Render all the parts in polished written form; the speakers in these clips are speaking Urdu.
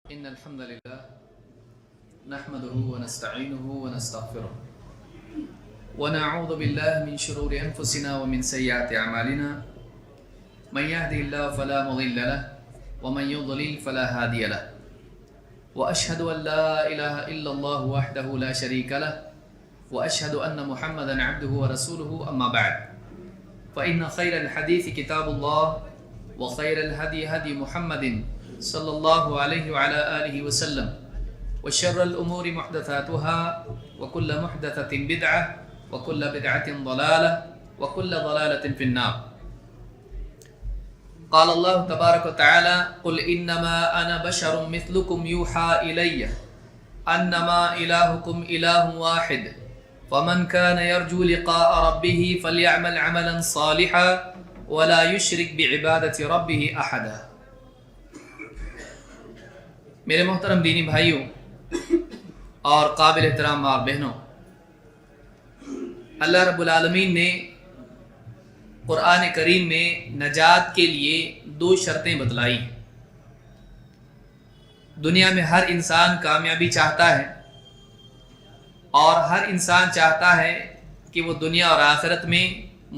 إن الحمد لله نحمده ونستعينه ونستغفره ونعوذ بالله من شرور أنفسنا ومن سيئات أعمالنا من يهده الله فلا مضل له ومن يضلل فلا هادي له وأشهد أن لا إله إلا الله وحده لا شريك له وأشهد أن محمدا عبده ورسوله أما بعد فإن خير الحديث كتاب الله وخير الهدي هدي محمد صلى الله عليه وعلى آله وسلم وشر الأمور محدثاتها وكل محدثة بدعة وكل بدعة ضلالة وكل ضلالة في النار. قال الله تبارك وتعالى قل إنما أنا بشر مثلكم يوحى إلي أنما إلهكم إله واحد فمن كان يرجو لقاء ربه فليعمل عملا صالحا ولا يشرك بعبادة ربه أحدا. میرے محترم دینی بھائیوں اور قابل احترام ماں بہنوں، اللہ رب العالمین نے قرآن کریم میں نجات کے لیے 2 شرطیں بتلائی ہیں۔ دنیا میں ہر انسان کامیابی چاہتا ہے اور ہر انسان چاہتا ہے کہ وہ دنیا اور آخرت میں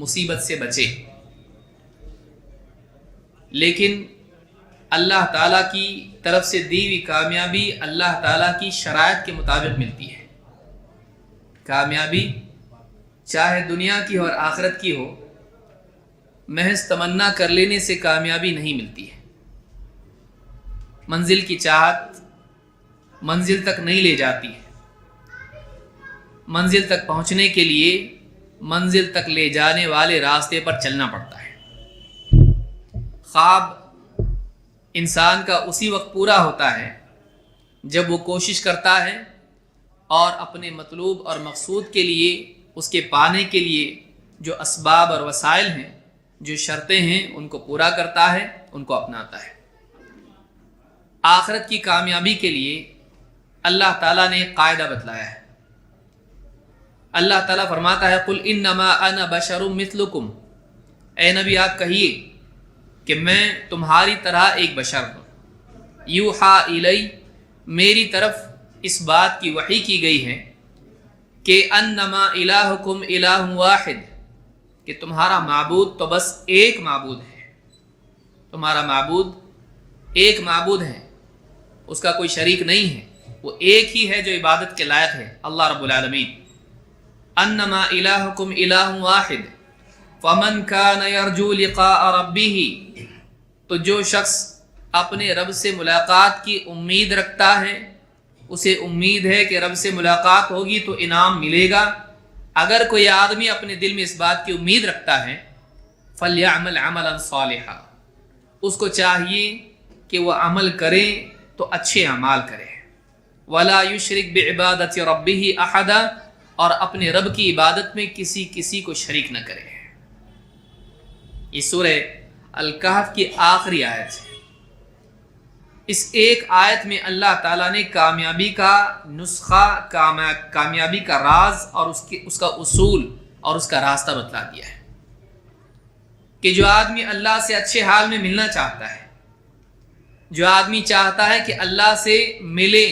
مصیبت سے بچے، لیکن اللہ تعالیٰ کی طرف سے دی ہوئی کامیابی اللہ تعالیٰ کی شرائط کے مطابق ملتی ہے۔ کامیابی چاہے دنیا کی اور آخرت کی ہو، محض تمنا کر لینے سے کامیابی نہیں ملتی ہے۔ منزل کی چاہت منزل تک نہیں لے جاتی ہے، منزل تک پہنچنے کے لیے منزل تک لے جانے والے راستے پر چلنا پڑتا ہے۔ خواب انسان کا اسی وقت پورا ہوتا ہے جب وہ کوشش کرتا ہے اور اپنے مطلوب اور مقصود کے لیے، اس کے پانے کے لیے جو اسباب اور وسائل ہیں، جو شرطیں ہیں، ان کو پورا کرتا ہے، ان کو اپناتا ہے۔ آخرت کی کامیابی کے لیے اللہ تعالیٰ نے ایک قاعدہ بتلایا ہے۔ اللہ تعالیٰ فرماتا ہے قل انما انا بشر مثلکم، اے نبی آپ کہیے کہ میں تمہاری طرح ایک بشر ہوں۔ یوحا الی، میری طرف اس بات کی وحی کی گئی ہے کہ انما الہکم الہ واحد، کہ تمہارا معبود تو بس ایک معبود ہے، تمہارا معبود ایک معبود ہے، اس کا کوئی شریک نہیں ہے، وہ ایک ہی ہے جو عبادت کے لائق ہے، اللہ رب العالمین۔ انما الہکم الہ واحد فمن کان یرجو لقاء ربہ، تو جو شخص اپنے رب سے ملاقات کی امید رکھتا ہے، اسے امید ہے کہ رب سے ملاقات ہوگی تو انعام ملے گا۔ اگر کوئی آدمی اپنے دل میں اس بات کی امید رکھتا ہے فَلْيَعْمَلْ عَمَلًا صَالِحًا، اس کو چاہیے کہ وہ عمل کرے تو اچھے اعمال کرے، وَلَا يُشْرِكْ بِعِبَادَةِ رَبِّهِ أَحَدًا، اور اپنے رب کی عبادت میں کسی کو شریک نہ کرے۔ یہ سورہ الکہف کی آخری آیت ہے۔ اس ایک آیت میں اللہ تعالیٰ نے کامیابی کا نسخہ، کامیابی کا راز اور اس کا اصول اور اس کا راستہ بتلا دیا ہے کہ جو آدمی اللہ سے اچھے حال میں ملنا چاہتا ہے، جو آدمی چاہتا ہے کہ اللہ سے ملے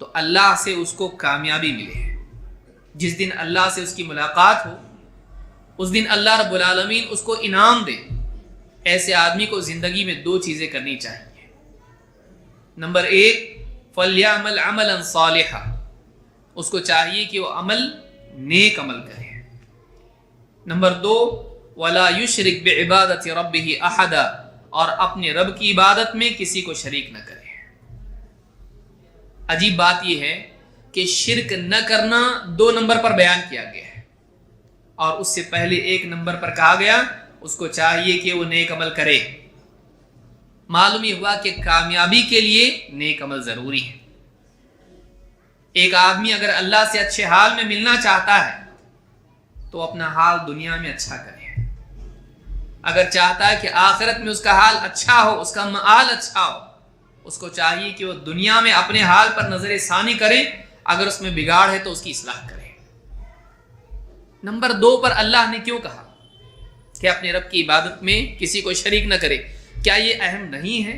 تو اللہ سے اس کو کامیابی ملے۔ جس دن اللہ سے اس کی ملاقات ہو، اس دن اللہ رب العالمین اس کو انعام دے۔ ایسے آدمی کو زندگی میں 2 چیزیں کرنی چاہیے۔ نمبر 1 فَلْيَعْمَلْ عَمَلًا صَالِحًا، اس کو چاہیے کہ وہ نیک عمل کرے۔ نمبر 2 وَلَا يُشْرِكْ بِعِبَادَةِ رَبِّهِ أَحَدًا، اور اپنے رب کی عبادت میں کسی کو شریک نہ کرے۔ عجیب بات یہ ہے کہ شرک نہ کرنا 2 نمبر پر بیان کیا گیا ہے، اور اس سے پہلے 1 نمبر پر کہا گیا اس کو چاہیے کہ وہ نیک عمل کرے۔ معلوم یہ ہوا کہ کامیابی کے لیے نیک عمل ضروری ہے۔ ایک آدمی اگر اللہ سے اچھے حال میں ملنا چاہتا ہے تو اپنا حال دنیا میں اچھا کرے۔ اگر چاہتا ہے کہ آخرت میں اس کا حال اچھا ہو، اس کا معال اچھا ہو، اس کو چاہیے کہ وہ دنیا میں اپنے حال پر نظر ثانی کرے، اگر اس میں بگاڑ ہے تو اس کی اصلاح کرے۔ نمبر 2 پر اللہ نے کیوں کہا کہ اپنے رب کی عبادت میں کسی کو شریک نہ کرے؟ کیا یہ اہم نہیں ہے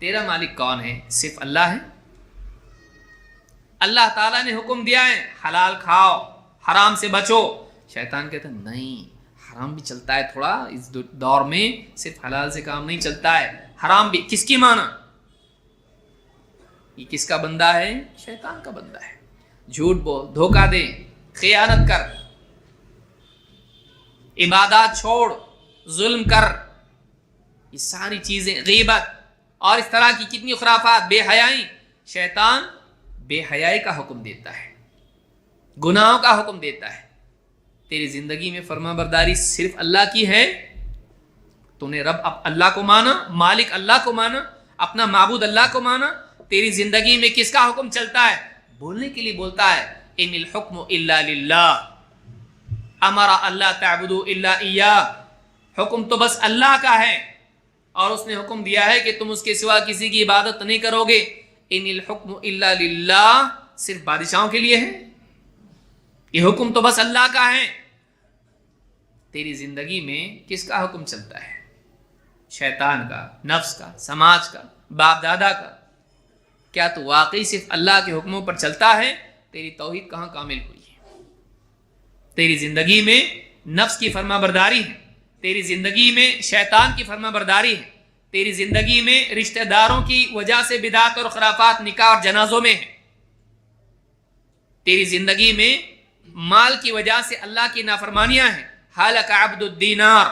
تیرا مالک کون ہے؟ صرف اللہ ہے۔ اللہ تعالیٰ نے حکم دیا ہے حلال کھاؤ، حرام سے بچو۔ شیطان کہتا ہے نہیں، حرام بھی چلتا ہے تھوڑا، اس دور میں صرف حلال سے کام نہیں چلتا ہے، حرام بھی۔ کس کی مانا؟ یہ کس کا بندہ ہے؟ شیطان کا بندہ ہے۔ جھوٹ بول، دھوکہ دے، خیانت کر، عبادات چھوڑ، ظلم کر، یہ ساری چیزیں، غیبت اور اس طرح کی کتنی خرافات، بے حیائی۔ شیطان بے حیائی کا حکم دیتا ہے، گناہوں کا حکم دیتا ہے۔ تیری زندگی میں فرما برداری صرف اللہ کی ہے، تو نے رب اللہ کو مانا، مالک اللہ کو مانا، اپنا معبود اللہ کو مانا۔ تیری زندگی میں کس کا حکم چلتا ہے؟ بولنے کے لیے بولتا ہے ان الحکم الا للہ، امر اللہ تعبدوا الا ایاہ، حکم تو بس اللہ کا ہے، اور اس نے حکم دیا ہے کہ تم اس کے سوا کسی کی عبادت نہیں کرو گے۔ ان الحکم الا للہ صرف بادشاہوں کے لیے ہے، یہ حکم تو بس اللہ کا ہے۔ تیری زندگی میں کس کا حکم چلتا ہے؟ شیطان کا، نفس کا، سماج کا، باپ دادا کا؟ کیا تو واقعی صرف اللہ کے حکموں پر چلتا ہے؟ تیری توحید کہاں کامل ہوئی ہے؟ تیری زندگی میں نفس کی فرما برداری ہے، تیری زندگی میں شیطان کی فرما برداری ہے، تیری زندگی میں رشتہ داروں کی وجہ سے بدعات اور خرافات نکاح اور جنازوں میں ہے، تیری زندگی میں مال کی وجہ سے اللہ کی نافرمانیاں ہیں۔ ہلک عبد الدینار،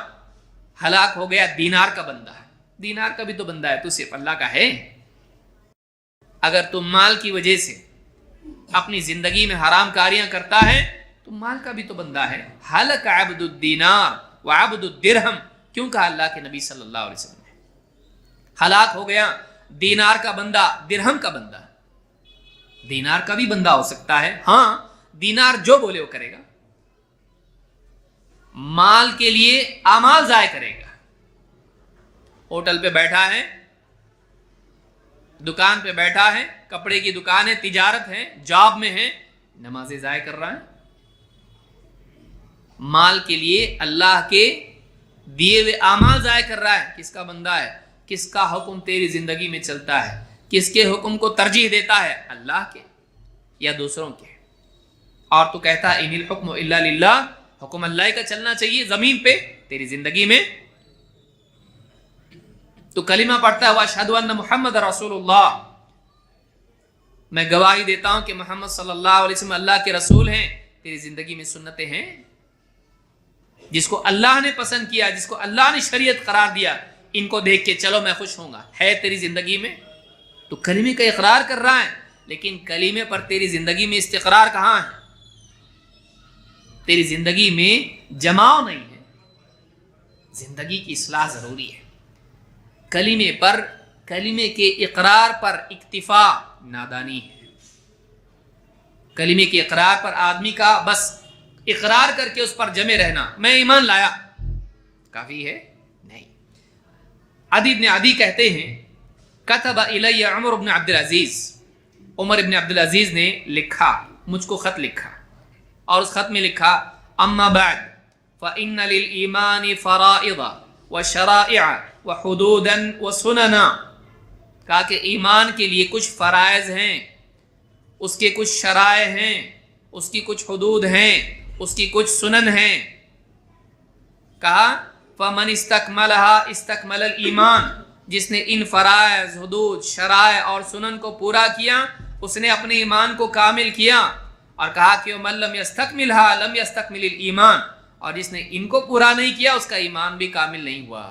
ہلاک ہو گیا دینار کا بندہ ہے۔ دینار کا بھی تو بندہ ہے، تو صرف اللہ کا ہے۔ اگر تم مال کی وجہ سے اپنی زندگی میں حرام کاریاں کرتا ہے تو مال کا بھی تو بندہ ہے۔ ہلک عبد الدینار وعبد الدرہم، کیوں کہا اللہ کے نبی صلی اللہ علیہ وسلم نے؟ ہلاک ہو گیا دینار کا بندہ، درہم کا بندہ۔ دینار کا بھی بندہ ہو سکتا ہے، ہاں، دینار جو بولے وہ کرے گا، مال کے لیے اعمال ضائع کرے گا۔ ہوٹل پہ بیٹھا ہے، دکان پہ بیٹھا ہے، کپڑے کی دکان ہے، تجارت ہے، جاب میں ہے، نمازیں ضائع کر رہا ہے، مال کے لیے اللہ کے دیے ہوئے اعمال ضائع کر رہا ہے۔ کس کا بندہ ہے؟ کس کا حکم تیری زندگی میں چلتا ہے؟ کس کے حکم کو ترجیح دیتا ہے؟ اللہ کے یا دوسروں کے؟ اور تو کہتا ہے ان الحکم الا للہ، حکم اللہ کا چلنا چاہیے زمین پہ، تیری زندگی میں تو کلمہ پڑھتا ہے واشہد ان محمد رسول اللہ، میں گواہی دیتا ہوں کہ محمد صلی اللہ علیہ وسلم اللہ کے رسول ہیں۔ تیری زندگی میں سنتیں ہیں، جس کو اللہ نے پسند کیا، جس کو اللہ نے شریعت قرار دیا، ان کو دیکھ کے چلو میں خوش ہوں گا، ہے تیری زندگی میں؟ تو کلمے کا اقرار کر رہا ہے، لیکن کلمے پر تیری زندگی میں استقرار کہاں ہے؟ تیری زندگی میں جماؤ نہیں ہے۔ زندگی کی اصلاح ضروری ہے۔ کلمے پر، کلمے کے اقرار پر اکتفا نادانی ہے۔ کلمے کے اقرار پر آدمی کا بس اقرار کر کے اس پر جمے رہنا، میں ایمان لایا، کافی ہے؟ نہیں۔ عدی بن عدی کہتے ہیں کتب الی عمر بن عبد العزیز، عمر بن عبد العزیز نے لکھا، مجھ کو خط لکھا، اور اس خط میں لکھا اما بعد فإن للإيمان فرائض وشرائع وحدودا وسننا، کہا کہ ایمان کے لیے کچھ فرائض ہیں، اس کے کچھ شرائع ہیں، اس کی کچھ حدود ہیں، اس کی کچھ سنن ہیں۔ کہا فمن استکملها استکمل الایمان، جس نے ان فرائض، حدود، شرائع اور سنن کو پورا کیا، اس نے اپنے ایمان کو کامل کیا۔ اور کہا کہ من لم یستکملها لم یستکمل الایمان، اور جس نے ان کو پورا نہیں کیا اس کا ایمان بھی کامل نہیں ہوا۔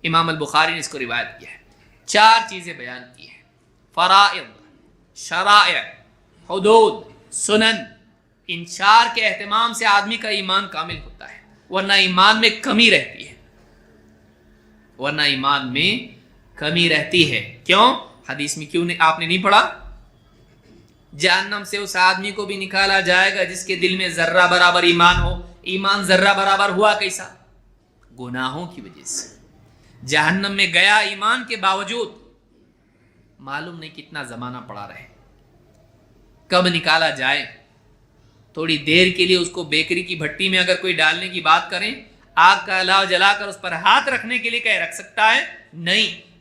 امام البخاری نے اس کو روایت کیا ہے۔ چار چیزیں بیان کی ہیں، فرائض، شرائع، حدود، سنن۔ ان چار کے اہتمام سے آدمی کا ایمان کامل ہوتا ہے، ورنہ ایمان میں کمی رہتی ہے، ورنہ ایمان میں کمی رہتی ہے۔ کیوں؟ حدیث میں کیوں نہیں آپ نے نہیں پڑھا؟ جہنم سے اس آدمی کو بھی نکالا جائے گا جس کے دل میں ذرہ برابر ایمان ہو۔ ایمان ذرہ برابر ہوا کیسا؟ گناہوں کی وجہ سے جہنم میں گیا ایمان کے باوجود، معلوم نہیں کتنا زمانہ پڑا رہے، کب نکالا جائے۔ تھوڑی دیر کے لیے اس کو بیکری کی بھٹی میں اگر کوئی ڈالنے کی بات کریں، آگ کا الاؤ جلا کر اس پر ہاتھ رکھنے کے لیے کہہ رکھ سکتا ہے؟ نہیں،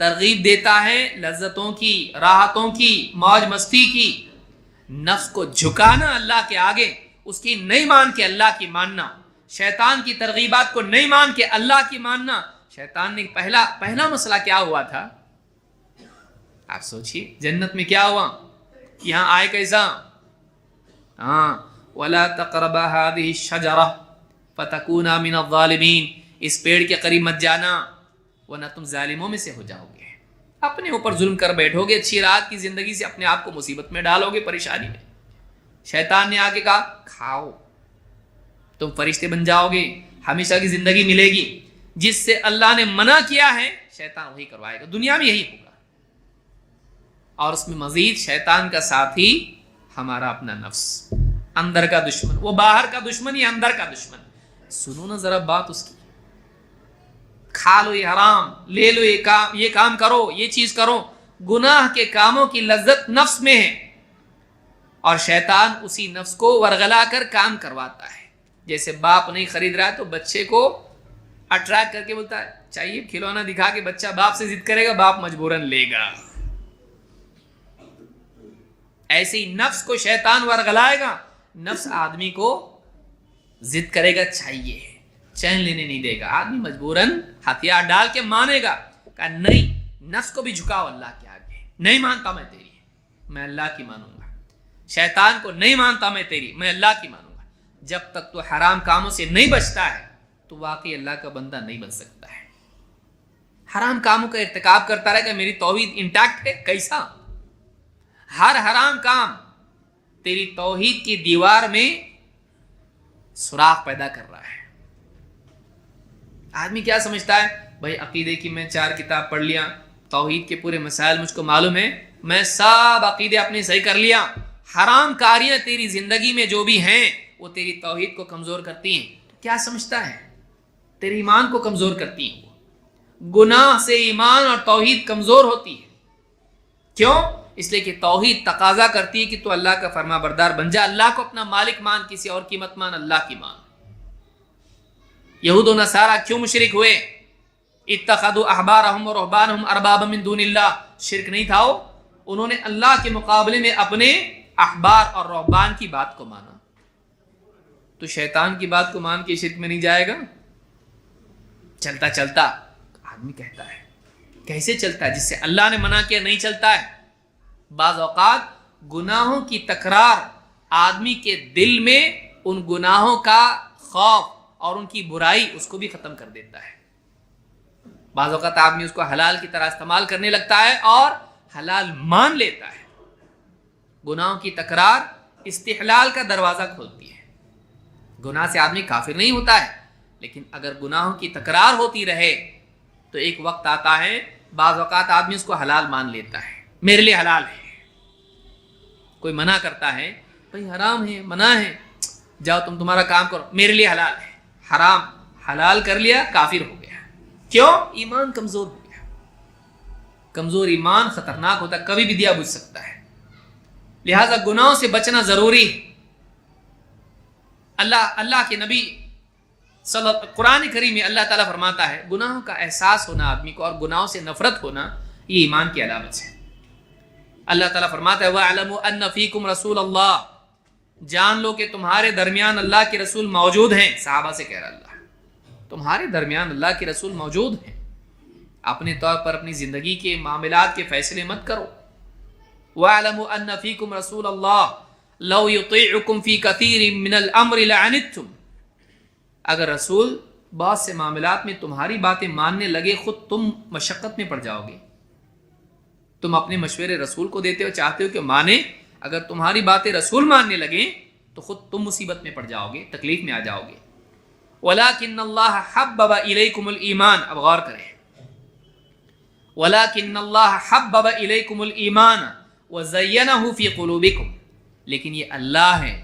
ترغیب دیتا ہے لذتوں کی، راحتوں کی، موج مستی کی۔ نفس کو جھکانا اللہ کے آگے، اس کی نہیں مان کے اللہ کی ماننا، شیطان کی ترغیبات کو نہیں مان کے اللہ کی ماننا۔ شیطان نے پہلا مسئلہ کیا ہوا تھا؟ آپ سوچئے جنت میں کیا ہوا؟ یہاں آئے کیسا؟ وَلَا تَقْرَبَا هَذِهِ الشَّجَرَةَ فَتَكُونَا مِنَ الظَّالِمِينَ، اس پیڑ کے قریب مت جانا ورنہ تم ظالموں میں سے ہو جاؤ گے۔ اپنے اوپر ظلم کر بیٹھو گے، اچھی رات کی زندگی سے اپنے آپ کو مصیبت میں ڈالو گے، پریشانی میں۔ شیطان نے آگے کہا کھاؤ، تم فرشتے بن جاؤ گے، ہمیشہ کی زندگی ملے گی۔ جس سے اللہ نے منع کیا ہے شیطان وہی کروائے گا، دنیا میں یہی ہوگا۔ اور اس میں مزید شیطان کا ساتھی ہمارا اپنا نفس، اندر کا دشمن۔ وہ باہر کا دشمن یا اندر کا دشمن؟ سنو نا ذرا بات اس کی۔ کھا لو یہ حرام، لے لو یہ کام کرو، یہ چیز کرو۔ گناہ کے کاموں کی لذت نفس میں ہے، اور شیطان اسی نفس کو ورغلا کر کام کرواتا ہے۔ جیسے باپ نہیں خرید رہا ہے تو بچے کو اٹریکٹ کر کے بولتا ہے چاہیے، کھلونا دکھا کے بچہ باپ سے ضد کرے گا، باپ مجبوراً لے گا۔ ایسے ہی نفس کو شیطان ورغلائے گا، نفس آدمی کو ضد کرے گا، چاہیے، چین لینے نہیں دے گا، آدمی مجبوراً ہتھیار ڈال کے مانے گا۔ کہا نہیں، نفس کو بھی جھکاؤ اللہ کے آگے، نہیں مانتا میں تیری، میں اللہ کی مانوں گا۔ شیطان کو نہیں مانتا میں تیری، میں اللہ کی مانوں گا۔ جب تک تو حرام کاموں سے نہیں بچتا ہے تو واقعی اللہ کا بندہ نہیں بن سکتا ہے۔ حرام کاموں کا ارتکاب کرتا رہے کہ میری توحید انٹیکٹ ہے، کیسا؟ ہر حرام کام تیری توحید کی دیوار میں سوراخ پیدا کر رہا ہے۔ آدمی کیا سمجھتا ہے؟ بھائی عقیدے کی میں 4 کتاب پڑھ لیا، توحید کے پورے مسائل مجھ کو معلوم ہے، میں سب عقیدے اپنے صحیح کر لیا۔ حرام کاریاں تیری زندگی میں جو بھی ہیں وہ تیری توحید کو کمزور کرتی ہیں۔ کیا سمجھتا ہے؟ تیرے ایمان کو کمزور کرتی ہیں۔ گناہ سے ایمان اور توحید کمزور ہوتی ہے۔ کیوں؟ اس لیے کہ توحید تقاضا کرتی ہے کہ تو اللہ کا فرما بردار بن جا، اللہ کو اپنا مالک مان، کسی اور کی مت مان، اللہ کی مان۔ یہود و نصارہ کیوں مشرک ہوئے؟ اتخذوا احبارهم ورهبانهم اربابا من دون اللہ، شرک نہیں تھا وہ، انہوں نے اللہ کے مقابلے میں اپنے احبار اور رہبان کی بات کو مانا۔ تو شیطان کی بات کو مان کے شرک میں نہیں جائے گا؟ چلتا چلتا آدمی کہتا ہے، کیسے چلتا ہے؟ جس سے اللہ نے منع کیا نہیں چلتا ہے۔ بعض اوقات گناہوں کی تکرار آدمی کے دل میں ان گناہوں کا خوف اور ان کی برائی اس کو بھی ختم کر دیتا ہے۔ بعض اوقات آدمی اس کو حلال کی طرح استعمال کرنے لگتا ہے اور حلال مان لیتا ہے۔ گناہوں کی تکرار استحلال کا دروازہ کھولتی ہے۔ گناہ سے آدمی کافر نہیں ہوتا ہے، لیکن اگر گناہوں کی تکرار ہوتی رہے تو ایک وقت آتا ہے بعض اوقات آدمی اس کو حلال مان لیتا ہے، میرے لیے حلال ہے۔ کوئی منع کرتا ہے، بھئی حرام ہے، منع ہے، جاؤ تمہارا کام کرو، میرے لیے حلال ہے۔ حرام حلال کر لیا، کافر ہو گیا۔ کیوں؟ ایمان کمزور ہو گیا۔ کمزور ایمان خطرناک ہوتا ہے، کبھی بھی دیا بجھ سکتا ہے۔ لہذا گناہوں سے بچنا ضروری ہے۔ اللہ کے نبی قرآن کریم میں اللہ تعالیٰ فرماتا ہے گناہوں کا احساس ہونا آدمی کو اور گناہوں سے نفرت ہونا یہ ایمان کی علامت ہے۔ اللہ تعالیٰ فرماتا ہے وَاعْلَمُوا أَنَّ فِيكُمْ رَسُولَ اللَّهِ، جان لو کہ تمہارے درمیان اللہ کے رسول موجود ہیں۔ صحابہ سے کہہ رہا اللہ تمہارے درمیان اللہ کے رسول موجود ہیں، اپنے طور پر اپنی زندگی کے معاملات کے فیصلے مت کرو۔ وَاعْلَمُوا أَنَّ فِيكُمْ رَسُولَ اللَّهِ لَوْ يُطِيعُكُمْ فِي كَثِيرٍ مِّنَ الْأَمْرِ لَعَنِتُّمْ، اگر رسول بہت سے معاملات میں تمہاری باتیں ماننے لگے خود تم مشقت میں پڑ جاؤ گے۔ تم اپنے مشورے رسول کو دیتے ہو، چاہتے ہو کہ مانے، اگر تمہاری باتیں رسول ماننے لگیں تو خود تم مصیبت میں پڑ جاؤ گے، تکلیف میں آ جاؤ گے۔ وَلَكِنَّ اللَّهَ حَبَّبَ إِلَيْكُمُ الْإِيمَانَ، اب غور کریں، وَلَكِنَّ اللَّهَ حَبَّبَ إِلَيْكُمُ الْإِيمَانَ وَزَيَّنَهُ فِي قُلُوبِكُمْ، لیکن یہ اللہ ہے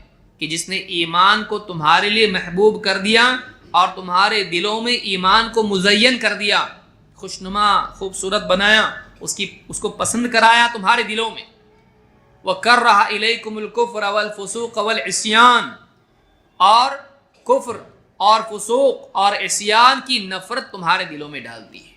کہ جس نے ایمان کو تمہارے لیے محبوب کر دیا اور تمہارے دلوں میں ایمان کو مزین کر دیا، خوشنما خوبصورت بنایا، اس کو پسند کرایا تمہارے دلوں میں۔ وَكَرَّهَ إِلَيْكُمُ الْكُفْرَ وَالْفُسُوقَ وَالْعِصْيَانَ، اور کفر اور فسوق اور عصیان کی نفرت تمہارے دلوں میں ڈال دی ہے۔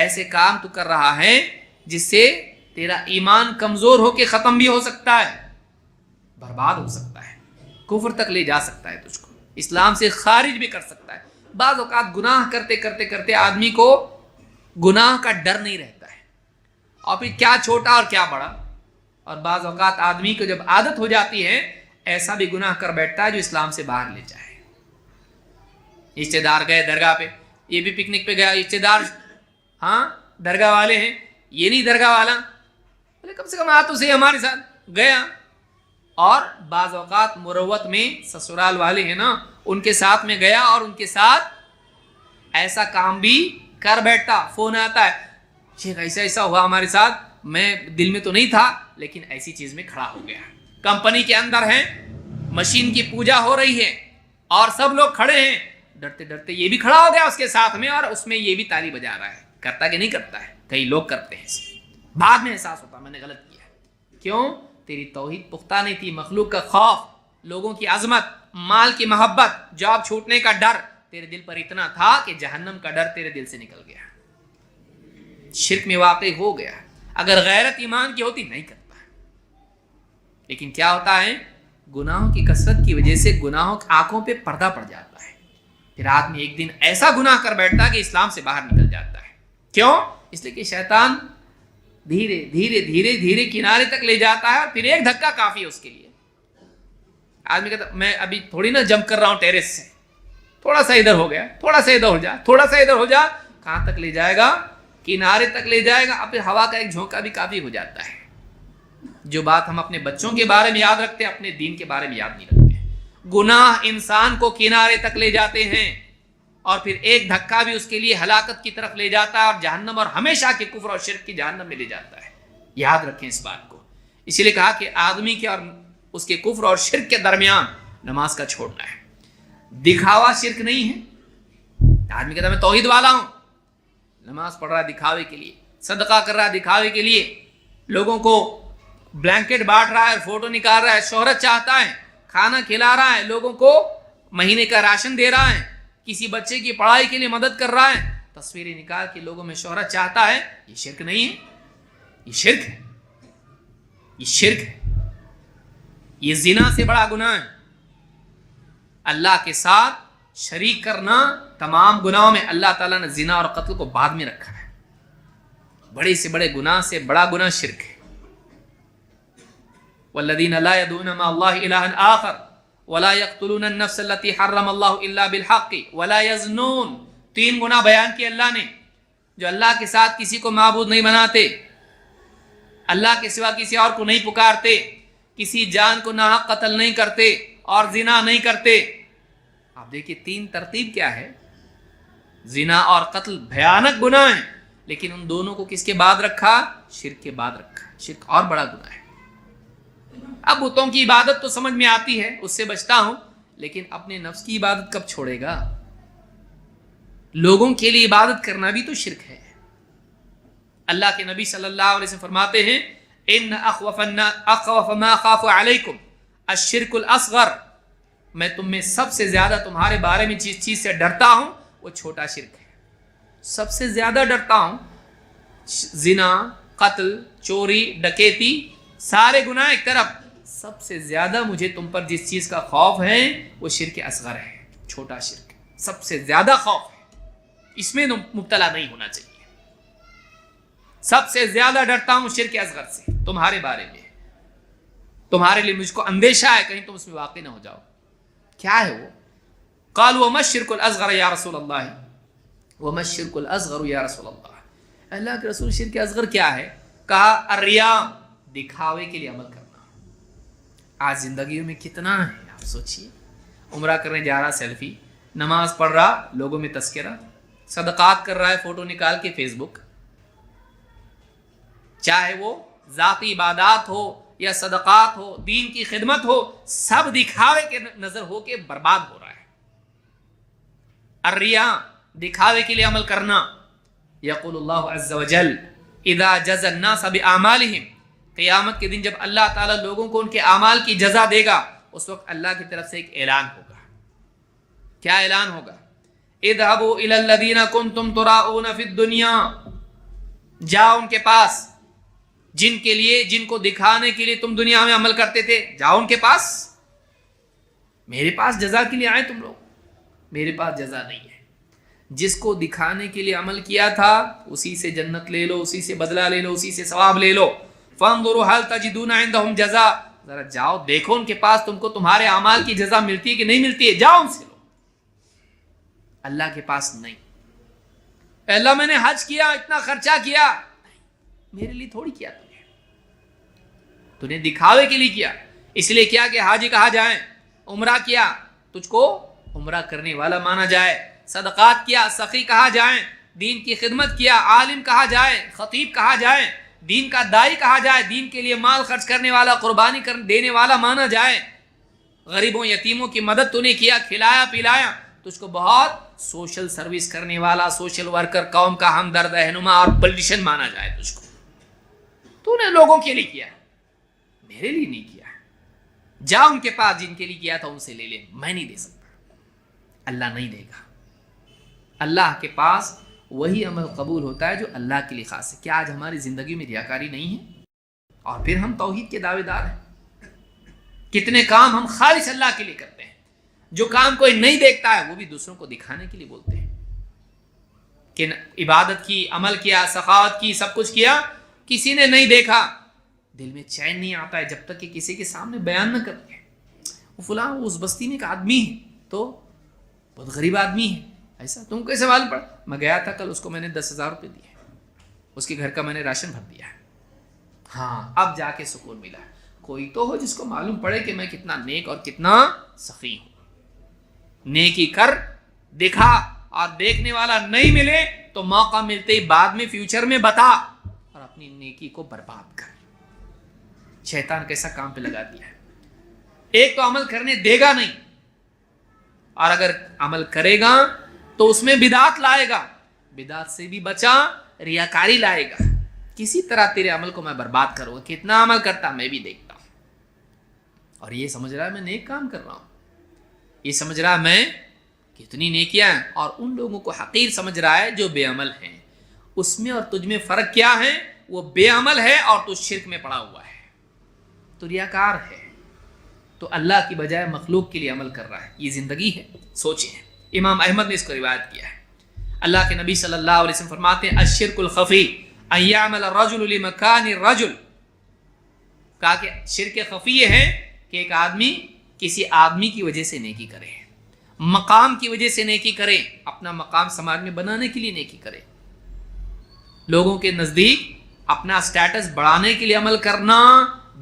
ایسے کام تو کر رہا ہے جس سے تیرا ایمان کمزور ہو کے ختم بھی ہو سکتا ہے، برباد ہو سکتا ہے، کفر تک لے جا سکتا ہے، تجھ کو اسلام سے خارج بھی کر سکتا ہے۔ بعض اوقات گناہ کرتے کرتے کرتے آدمی کو گناہ کا ڈر نہیں رہتا ہے، اور پھر کیا چھوٹا اور کیا بڑا، اور بعض اوقات آدمی کو جب عادت ہو جاتی ہے ایسا بھی گناہ کر بیٹھتا ہے جو اسلام سے باہر لے جائے۔ رشتہ دار گئے درگاہ پہ، یہ بھی پکنک پہ گیا، رشتہ دار ہاں درگاہ والے ہیں، یہ نہیں درگاہ والا، بولے کم سے کم آ تو صحیح ہمارے ساتھ، گیا۔ اور بعض اوقات مروت میں سسرال والے ہیں نا، ان کے ساتھ میں گیا اور ان کے ساتھ ایسا کام بھی کر بیٹھتا، فون آتا ہے شیخ ایسا ایسا ہوا ہمارے ساتھ، میں دل میں تو نہیں تھا لیکن ایسی چیز میں کھڑا ہو گیا۔ کمپنی کے اندر ہیں، مشین کی پوجا ہو رہی ہے اور سب لوگ کھڑے ہیں، ڈرتے ڈرتے یہ بھی کھڑا ہو گیا اس کے ساتھ میں، اور اس میں یہ بھی تالی بجا رہا ہے۔ کرتا کہ نہیں کرتا ہے؟ کئی لوگ کرتے ہیں، بعد میں احساس ہوتا میں نے غلط کیا۔ کیوں؟ تیری توحید پختہ نہیں تھی، مخلوق کا خوف، لوگوں کی عظمت، مال کی محبت، جاب چھوٹنے کا ڈر تیرے دل پر اتنا تھا کہ جہنم کا ڈر تیرے دل سے نکل گیا، شرک میں واقع ہو گیا۔ اگر غیرت ایمان کی ہوتی نہیں کرتا، لیکن کیا ہوتا ہے گناہوں کی کثرت کی وجہ سے گناہوں کی آنکھوں پہ پردہ پڑ جاتا ہے، پھر آدمی ایک دن ایسا گناہ کر بیٹھتا ہے کہ اسلام سے باہر نکل جاتا ہے۔ کیوں؟ اس لیے کہ شیطان دھیرے دھیرے دھیرے دھیرے کنارے تک لے جاتا ہے، اور پھر ایک دھکا کافی ہے اس کے لیے۔ آدمی کہتا میں ابھی تھوڑی نا جمپ کر رہا ہوں ٹیرس سے، تھوڑا سا ادھر ہو گیا، تھوڑا سا ادھر ہو جا، تھوڑا سا ادھر ہو جا، کہاں تک لے جائے گا؟ کنارے تک لے جائے گا، اب پھر ہوا کا ایک جھونکا بھی کافی ہو جاتا ہے۔ جو بات ہم اپنے بچوں کے بارے میں یاد رکھتے ہیں اپنے دین کے بارے میں یاد نہیں رکھتے۔ گناہ انسان کو کنارے تک لے جاتے ہیں، اور پھر ایک دھکا بھی اس کے لیے ہلاکت کی طرف لے جاتا ہے، اور جہنم اور ہمیشہ کے کفر اور شرک کی جہنم میں لے جاتا ہے۔ یاد رکھیں اس بات کو۔ اسی لیے کہا کہ آدمی کے اور اس کے کفر اور شرک کے درمیان نماز کا چھوڑنا ہے۔ دکھاوا شرک نہیں ہے۔ آدمی کہتا ہے میں توحید والا ہوں، نماز پڑھ رہا ہے دکھاوے کے لیے، صدقہ کر رہا ہے دکھاوے کے لیے، لوگوں کو بلینکٹ بانٹ رہا ہے، فوٹو نکال رہا ہے، شہرت چاہتا ہے، کھانا کھلا رہا ہے، لوگوں کو مہینے کا راشن دے رہا ہے، کسی بچے کی پڑھائی کے لیے مدد کر رہا ہے، تصویریں نکال کے لوگوں میں شہرت چاہتا ہے، یہ شرک نہیں ہے، یہ شرک ہے، یہ شرک ہے، یہ زنا سے بڑا گناہ ہے۔ اللہ کے ساتھ شریک کرنا تمام گناہوں میں، اللہ تعالیٰ نے زنا اور قتل کو بعد میں رکھا ہے۔ بڑے سے بڑے گناہ سے بڑا گناہ شرک ہے۔ والذین لا يدعون مع اللہ الہا آخر ولا يقتلون النفس التي حرم اللہ الا بالحق ولا يزنون۔ 3 گناہ بیان کیے اللہ نے، جو اللہ کے ساتھ کسی کو معبود نہیں بناتے، اللہ کے سوا کسی اور کو نہیں پکارتے، کسی جان کو ناحق قتل نہیں کرتے اور زنا نہیں کرتے۔ آپ دیکھیے 3 ترتیب کیا ہے۔ زنا اور قتل بھیانک گناہ ہیں، لیکن ان دونوں کو کس کے بعد رکھا؟ شرک کے بعد رکھا۔ شرک اور بڑا گناہ ہے۔ اب بتوں کی عبادت تو سمجھ میں آتی ہے، اس سے بچتا ہوں، لیکن اپنے نفس کی عبادت کب چھوڑے گا؟ لوگوں کے لیے عبادت کرنا بھی تو شرک ہے۔ اللہ کے نبی صلی اللہ علیہ وسلم فرماتے ہیں ان اخوف ما خاف علیکم الشرک الاصغر، میں تم میں سب سے زیادہ تمہارے بارے میں جس چیز سے ڈرتا ہوں وہ چھوٹا شرک ہے۔ سب سے زیادہ ڈرتا ہوں زنا، قتل، چوری، ڈکیتی، سارے گناہ ایک طرف، سب سے زیادہ مجھے تم پر جس چیز کا خوف ہے وہ شرک اصغر ہے، چھوٹا شرک، سب سے زیادہ خوف ہے، اس میں مبتلا نہیں ہونا چاہیے۔ سب سے زیادہ ڈرتا ہوں شرک اصغر سے تمہارے بارے میں، تمہارے لیے مجھ کو اندیشہ ہے کہیں تم اس میں واقع نہ ہو جاؤ۔ کیا ہے وہ؟ قالوا وما الشرك الاصغر یا رسول اللہ، وما الشرك الاصغر یا رسول اللہ، اللہ کے رسول شرک اصغر کیا ہے؟ کہا الریا، دکھاوے کے لیے عمل کرنا۔ آج زندگیوں میں کتنا ہے، آپ سوچئے، عمرہ کرنے جا رہا سیلفی، نماز پڑھ رہا لوگوں میں تذکرہ، صدقات کر رہا ہے فوٹو نکال کے فیس بک، چاہے وہ ذاتی عبادات ہو یا صدقات ہو، دین کی خدمت ہو، سب دکھاوے کے نظر ہو کے برباد ہو رہا ہے۔ الریا، دکھاوے کے لیے عمل کرنا۔ یقول اللہ عز وجل اذا جزى الناس باعمالهم، قیامت کے دن جب اللہ تعالیٰ لوگوں کو ان کے اعمال کی جزا دے گا، اس وقت اللہ کی طرف سے ایک اعلان ہوگا۔ کیا اعلان ہوگا؟ اذهبوا الى الذين كنتم تراؤون في الدنيا، جاؤ ان کے پاس جن کو دکھانے کے لیے تم دنیا میں عمل کرتے تھے، جاؤ ان کے پاس. میرے پاس جزا کے لیے آئے تم لوگ، میرے پاس جزا نہیں ہے. جس کو دکھانے کے لیے عمل کیا تھا اسی سے جنت لے لو، اسی سے بدلہ لے لو، اسی سے ثواب لے لو. فانظروا هل تجدون عندهم جزاء، ذرا جاؤ دیکھو ان کے پاس تم کو تمہارے اعمال کی جزا ملتی ہے کہ نہیں ملتی ہے، جاؤ ان سے لو. اللہ کے پاس نہیں. اللہ میں نے حج کیا، اتنا خرچہ کیا، میرے لیے تھوڑی کیا تو نے دکھاوے کے لیے کیا. اس لیے کیا کہ حاجی کہا جائے، عمرہ کیا تجھ کو عمرہ کرنے والا مانا جائے، صدقات کیا سخی کہا جائے، دین کی خدمت کیا عالم کہا جائے، خطیب کہا جائے، دین کا دائی کہا جائے، دین کے لیے مال خرچ کرنے والا، قربانی دینے والا مانا جائے. غریبوں یتیموں کی مدد تو نے کیا، کھلایا پلایا، تجھ کو بہت سوشل سروس کرنے والا، سوشل ورکر، قوم کا ہمدرد، رہنما اور پولیٹیشین مانا جائے تجھ کو. تو نے لوگوں کے لیے کیا، میرے لیے نہیں کیا. جا ان کے پاس جن کے لیے کیا تھا ان سے لے لے، میں نہیں دے سکتا. اللہ نہیں دے گا. اللہ کے پاس وہی عمل قبول ہوتا ہے جو اللہ کے لیے خاص ہے. کیا آج ہماری زندگی میں ریاکاری نہیں ہے؟ اور پھر ہم توحید کے دعوے دار ہیں. کتنے کام ہم خالص اللہ کے لیے کرتے ہیں، جو کام کوئی نہیں دیکھتا ہے وہ بھی دوسروں کو دکھانے کے لیے بولتے ہیں کہ عبادت کی، عمل کیا، سخاوت کی، سب کچھ کیا، کسی نے نہیں دیکھا. دل میں چین نہیں آتا ہے جب تک کہ کسی کے سامنے بیان نہ کرتے ہیں. وہ فلاں اس بستی میں ایک آدمی ہے تو بہت غریب آدمی ہے، ایسا تم کیسے معلوم پڑا؟ میں گیا تھا کل، اس کو میں نے 10,000 روپے دیے، اس کے گھر کا میں نے راشن بھر دیا ہے. ہاں اب جا کے سکون ملا. کوئی تو ہو جس کو معلوم پڑے کہ میں کتنا نیک اور کتنا سخی ہوں. نیکی کر دکھا، اور دیکھنے والا نہیں ملے تو موقع ملتے ہی بعد میں فیوچر میں بتا، اور اپنی نیکی کو برباد کر. شیطان کیسا کام پہ لگا دیا ہے. ایک تو عمل کرنے دے گا نہیں، اور اگر عمل کرے گا تو اس میں بدعت لائے گا، بدعت سے بھی بچا، ریاکاری لائے گا. کسی طرح تیرے عمل کو میں برباد کروں گا. کتنا عمل کرتا میں بھی دیکھتا ہوں، اور یہ سمجھ رہا ہے میں نیک کام کر رہا ہوں، یہ سمجھ رہا ہے میں کتنی نیکیاں ہیں، اور ان لوگوں کو حقیر سمجھ رہا ہے جو بے عمل ہیں. اس میں اور تجھ میں فرق کیا ہے؟ وہ بے عمل ہے اور تو شرک میں پڑا ہوا ہے، تو ریاکار ہے، تو اللہ کی بجائے مخلوق کے لیے عمل کر رہا ہے. یہ زندگی ہے. سوچیں، امام احمد نے اس کو روایت کیا ہے. اللہ کے نبی صلی اللہ علیہ وسلم فرماتے ہیں الشرک الخفی ان یعمل الرجل لمکان الرجل. کہا کہ شرک خفی یہ ہے کہ ایک آدمی کسی آدمی کی وجہ سے نیکی کرے، مقام کی وجہ سے نیکی کرے، اپنا مقام سماج میں بنانے کے لیے نیکی کرے، لوگوں کے نزدیک اپنا سٹیٹس بڑھانے کے لیے عمل کرنا،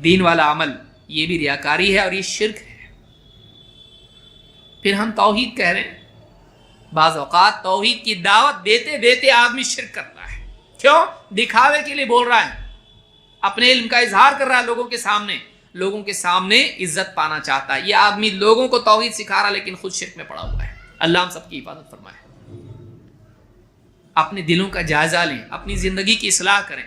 دین والا عمل، یہ بھی ریاکاری ہے اور یہ شرک ہے. پھر ہم توحید کہہ رہے ہیں. بعض اوقات توحید کی دعوت دیتے دیتے آدمی شرک کرتا ہے. کیوں؟ دکھاوے کے لیے بول رہا ہے، اپنے علم کا اظہار کر رہا ہے لوگوں کے سامنے عزت پانا چاہتا ہے. یہ آدمی لوگوں کو توحید سکھا رہا لیکن خود شرک میں پڑا ہوا ہے. اللہ ہم سب کی حفاظت فرمائے. اپنے دلوں کا جائزہ لیں، اپنی زندگی کی اصلاح کریں.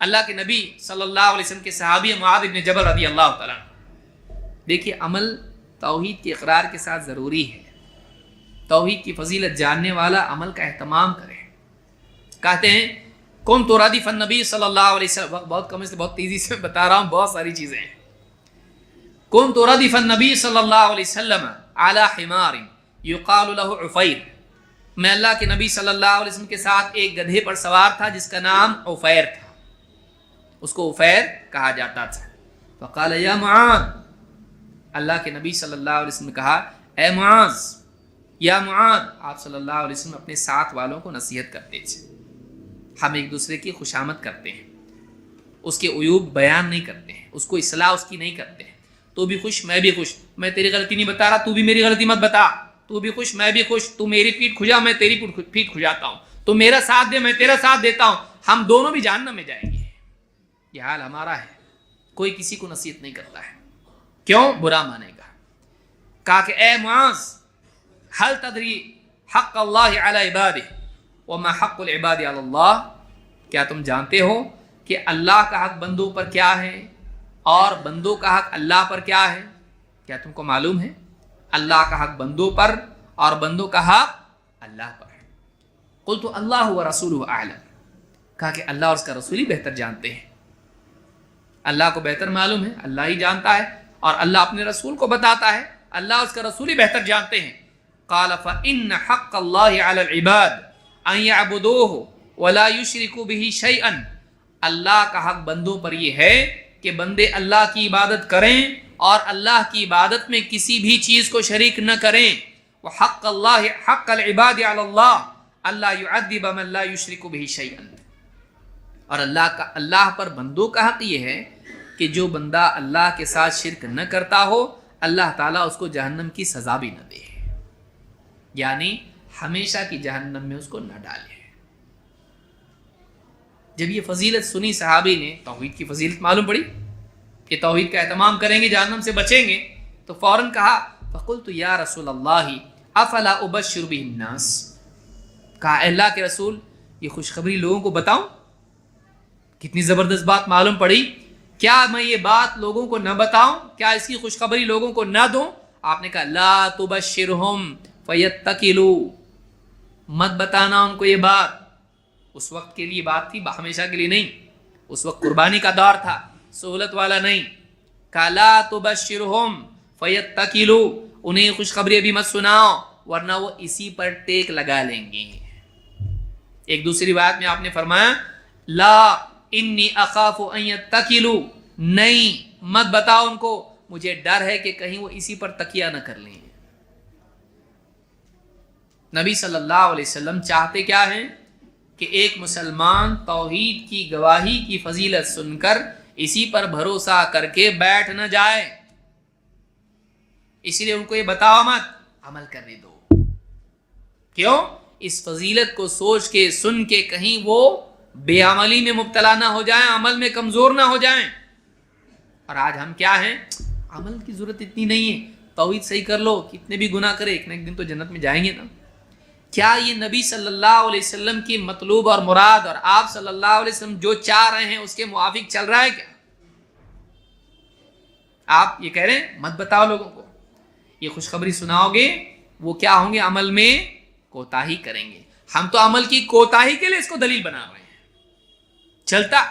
اللہ کے نبی صلی اللہ علیہ وسلم کے صحابی معاذ بن جبل رضی اللہ تعالیٰ، دیکھیے عمل توحید کے اقرار کے ساتھ ضروری ہے. توحید کی فضیلت جاننے والا عمل کا اہتمام کرے. کہتے ہیں کنت ردیف النبی صلی اللہ علیہ وسلم، وقت بہت کم ہے، بہت تیزی سے بتا رہا ہوں، بہت ساری چیزیں ہیں. کنت ردیف النبی صلی اللہ علیہ وسلم علی حمار یقال له عفیر. میں اللہ کے نبی صلی اللہ علیہ وسلم کے ساتھ ایک گدھے پر سوار تھا جس کا نام عفیر تھا، اس کو عفیر کہا جاتا تھا. فقال یا معاذ، اللہ کے نبی صلی اللہ علیہ وسلم نے کہا اے معاذ، یا معاذ. آپ صلی اللہ علیہ وسلم اپنے ساتھ والوں کو نصیحت کرتے تھے. ہم ایک دوسرے کی خوشامد کرتے ہیں، اس کے عیوب بیان نہیں کرتے ہیں، اس کو اصلاح اس کی نہیں کرتے ہیں. تو بھی خوش میں بھی خوش، میں تیری غلطی نہیں بتا رہا، تو بھی میری غلطی مت بتا. تو بھی خوش میں بھی خوش، تو میری پیٹھ کھجا میں تیری پیٹھ کھجاتا ہوں، تو میرا ساتھ دے میں تیرا ساتھ دیتا ہوں، ہم دونوں بھی جہنم میں جائیں گے. یہ حال ہمارا ہے. کوئی کسی کو نصیحت نہیں کرتا ہے، کیوں؟ برا مانے گا. کہا کہ اے معاذ هل تدری حق اللہ علی عبادہ وما حق العباد علی اللہ. کیا تم جانتے ہو کہ اللہ کا حق بندوں پر کیا ہے اور بندوں کا حق اللہ پر کیا ہے؟ کیا تم کو معلوم ہے؟ اللہ کا حق بندوں پر اور بندوں کا حق اللہ پر. قلت اللہ ورسولہ اعلم. کہا کہ اللہ اور اس کا رسول ہی بہتر جانتے ہیں، اللہ کو بہتر معلوم ہے، اللہ ہی جانتا ہے، اور اللہ اپنے رسول کو بتاتا ہے، اللہ اور اس کا رسول ہی بہتر جانتے ہیں۔ قال فإن حق اللہ علی العباد ان یعبدوہ ولا یشرکوا بہ شیئا، اللہ کا حق بندوں پر یہ ہے کہ بندے اللہ کی عبادت کریں اور اللہ کی عبادت میں کسی بھی چیز کو شریک نہ کریں۔ وحق اللہ حق العباد علی اللہ اللہ یعذب من لا یشرک بہ شیئا، اور اللہ پر بندوں کا حق یہ ہے کہ جو بندہ اللہ کے ساتھ شرک نہ کرتا ہو اللہ تعالیٰ اس کو جہنم کی سزا بھی نہ دے، یعنی ہمیشہ کی جہنم میں اس کو نہ ڈالے۔ جب یہ فضیلت سنی صحابی نے، توحید کی فضیلت معلوم پڑی کہ توحید کا اہتمام کریں گے جہنم سے بچیں گے، تو فوراً کہا فقلت یا رسول اللہ افلا ابشر بہ الناس، کہا اے اللہ کے رسول یہ خوشخبری لوگوں کو بتاؤں؟ کتنی زبردست بات معلوم پڑی، کیا میں یہ بات لوگوں کو نہ بتاؤں، کیا اس کی خوشخبری لوگوں کو نہ دوں؟ آپ نے کہا لا تبشرہم فیتکلوا، مت بتانا ان کو یہ بات۔ اس وقت کے لیے بات تھی، ہمیشہ کے لیے نہیں، اس وقت قربانی کا دور تھا، سہولت والا نہیں۔ کہا لا تبشرہم فیتکلوا، انہیں خوشخبری ابھی مت سناؤ ورنہ وہ اسی پر ٹیک لگا لیں گے۔ ایک دوسری روایت میں آپ نے فرمایا لا انی اخاف ان یتکلوا، نہیں مت بتاؤ ان کو، مجھے ڈر ہے کہ کہیں وہ اسی پر تکیہ نہ کر لیں۔ نبی صلی اللہ علیہ وسلم چاہتے کیا ہیں کہ ایک مسلمان توحید کی گواہی کی فضیلت سن کر اسی پر بھروسہ کر کے بیٹھ نہ جائے، اسی لیے ان کو یہ بتاؤ مت، عمل کرنے دو۔ کیوں؟ اس فضیلت کو سوچ کے سن کے کہیں وہ بے عملی میں مبتلا نہ ہو جائیں، عمل میں کمزور نہ ہو جائیں۔ اور آج ہم کیا ہیں، عمل کی ضرورت اتنی نہیں ہے، توحید صحیح کر لو، کتنے بھی گناہ کرے ایک نہ ایک دن تو جنت میں جائیں گے نا۔ کیا یہ نبی صلی اللہ علیہ وسلم کی مطلوب اور مراد اور آپ صلی اللہ علیہ وسلم جو چاہ رہے ہیں اس کے موافق چل رہا ہے کیا؟ آپ یہ کہہ رہے ہیں مت بتاؤ لوگوں کو، یہ خوشخبری سناؤ گے وہ کیا ہوں گے، عمل میں کوتاہی کریں گے۔ ہم تو عمل کی کوتاہی کے لیے اس کو دلیل بنا رہے ہیں۔ چلتا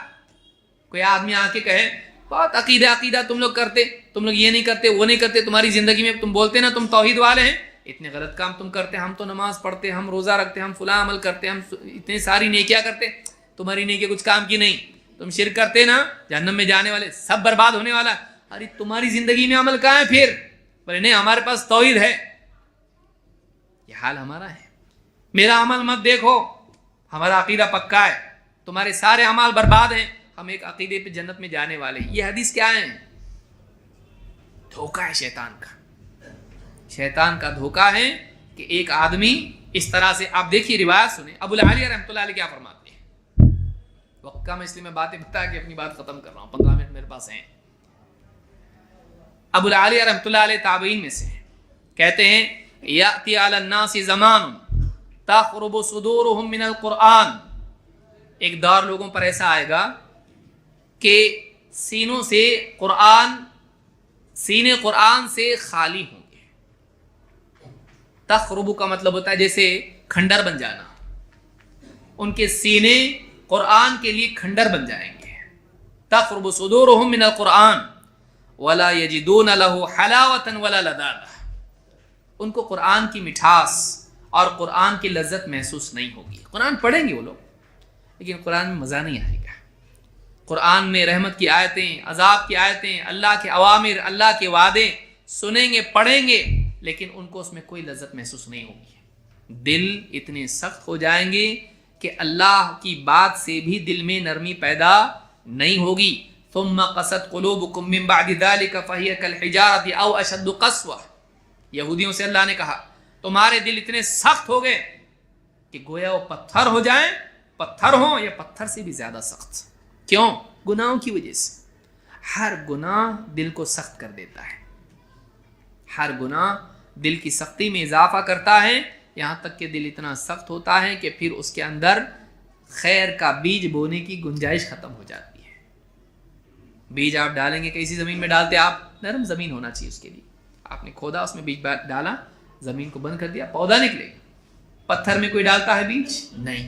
کوئی آدمی آ کے کہے بہت عقیدہ تم لوگ کرتے، تم لوگ یہ نہیں کرتے وہ نہیں کرتے، تمہاری زندگی میں تم بولتے نا تم توحید والے ہیں، اتنے غلط کام تم کرتے، ہم تو نماز پڑھتے، ہم روزہ رکھتے، ہم فلاں عمل کرتے، ہم اتنی ساری نیکیاں کرتے، تمہاری نیکیاں کچھ کام کی نہیں، تم شرک کرتے نا، جہنم میں جانے والے، سب برباد ہونے والا۔ ارے تمہاری زندگی میں عمل کہاں ہے پھر؟ بولے نہیں ہمارے پاس توحید ہے۔ یہ حال ہمارا ہے، میرا عمل مت دیکھو، ہمارا عقیدہ پکا ہے، تمہارے سارے اعمال برباد ہیں، ہم ایک عقیدے پہ جنت میں جانے والے ہیں۔ یہ حدیث کیا ہے؟ دھوکہ ہے شیطان کا دھوکہ ہے کہ ایک آدمی اس طرح سے، آپ دیکھیے روایت سنیں، ابو العالیہ رحمۃ اللہ علیہ کیا فرماتے ہیں؟ وقت کم اس لیے میں باتیں بتا کے اپنی بات ختم کر رہا ہوں، 15 منٹ میرے پاس ہیں۔ ابو العالیہ رحمۃ اللہ علیہ تابعین میں سے کہتے ہیں یأتی علی الناس زمان تخرب صدورهم من القرآن، ایک دور لوگوں پر ایسا آئے گا کہ سینے قرآن سے خالی ہوں گے۔ تخرب کا مطلب ہوتا ہے جیسے کھنڈر بن جانا، ان کے سینے قرآن کے لیے کھنڈر بن جائیں گے۔ تخرب صدورهم من القرآن ولا یجدون له حلاوة ولا لذاذة، ان کو قرآن کی مٹھاس اور قرآن کی لذت محسوس نہیں ہوگی۔ قرآن پڑھیں گے وہ لوگ لیکن قرآن میں مزہ نہیں آئے گا۔ قرآن میں رحمت کی آیتیں، عذاب کی آیتیں، اللہ کے اوامر، اللہ کے وعدے سنیں گے، پڑھیں گے، لیکن ان کو اس میں کوئی لذت محسوس نہیں ہوگی۔ دل اتنے سخت ہو جائیں گے کہ اللہ کی بات سے بھی دل میں نرمی پیدا نہیں ہوگی۔ ثم قست قلوبکم من بعد ذلك فهي كالحجارة او اشد قسوة، یہودیوں سے اللہ نے کہا تمہارے دل اتنے سخت ہو گئے کہ گویا وہ پتھر ہو جائیں، پتھر ہوں یا پتھر سے بھی زیادہ سخت۔ کیوں؟ گناہوں کی وجہ سے۔ ہر گناہ دل کو سخت کر دیتا ہے، ہر گناہ دل کی سختی میں اضافہ کرتا ہے، یہاں تک کہ دل اتنا سخت ہوتا ہے کہ پھر اس کے اندر خیر کا بیج بونے کی گنجائش ختم ہو جاتی ہے۔ بیج آپ ڈالیں گے کیسی زمین میں ڈالتے، آپ نرم زمین ہونا چاہیے اس کے لیے، آپ نے کھودا اس میں بیج ڈالا، زمین کو بند کر دیا، پودا نکلے گا۔ پتھر میں کوئی ڈالتا ہے بیج؟ نہیں،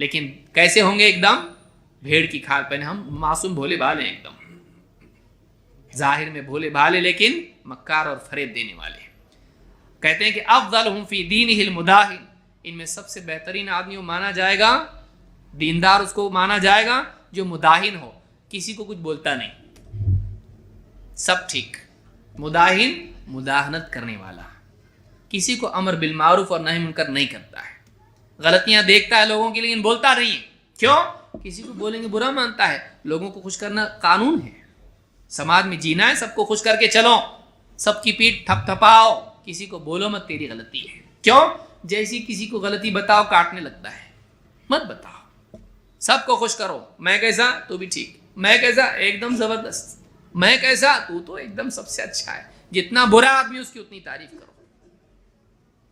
لیکن کیسے ہوں گے؟ ایک دم بھیڑ کی کھال پہنے. ہم معصوم بھولے بھالے ہیں، ایک دم ظاہر میں بھولے بھالے لیکن مکار اور فریب دینے والے. کہتے ہیں کہ افضلہم فی دینہ المداہن، ان میں سب سے بہترین آدمی وہ مانا جائے گا، دیندار اس کو مانا جائے گا جو مداہن ہو، کسی کو کچھ بولتا نہیں، سب ٹھیک. مداہن مداہنت کرنے والا، کسی کو امر بالمعروف اور نہی منکر نہیں کرتا ہے، غلطیاں دیکھتا ہے لوگوں کی لیکن بولتا نہیں ہے. کیوں؟ کسی کو بولیں گے برا مانتا ہے. لوگوں کو خوش کرنا قانون ہے، سماج میں جینا ہے، سب کو خوش کر کے چلو، سب کی پیٹھ تھپ تھپاؤ، کسی کو بولو مت تیری غلطی ہے. کیوں؟ جیسی کسی کو غلطی بتاؤ کاٹنے لگتا ہے. مت بتاؤ، سب کو خوش کرو. میں کیسا؟ تو بھی ٹھیک. میں کیسا؟ ایک دم زبردست. میں کیسا؟ تو ایک دم سب سے اچھا ہے. جتنا برا آدمی اس کی اتنی تعریف کرو،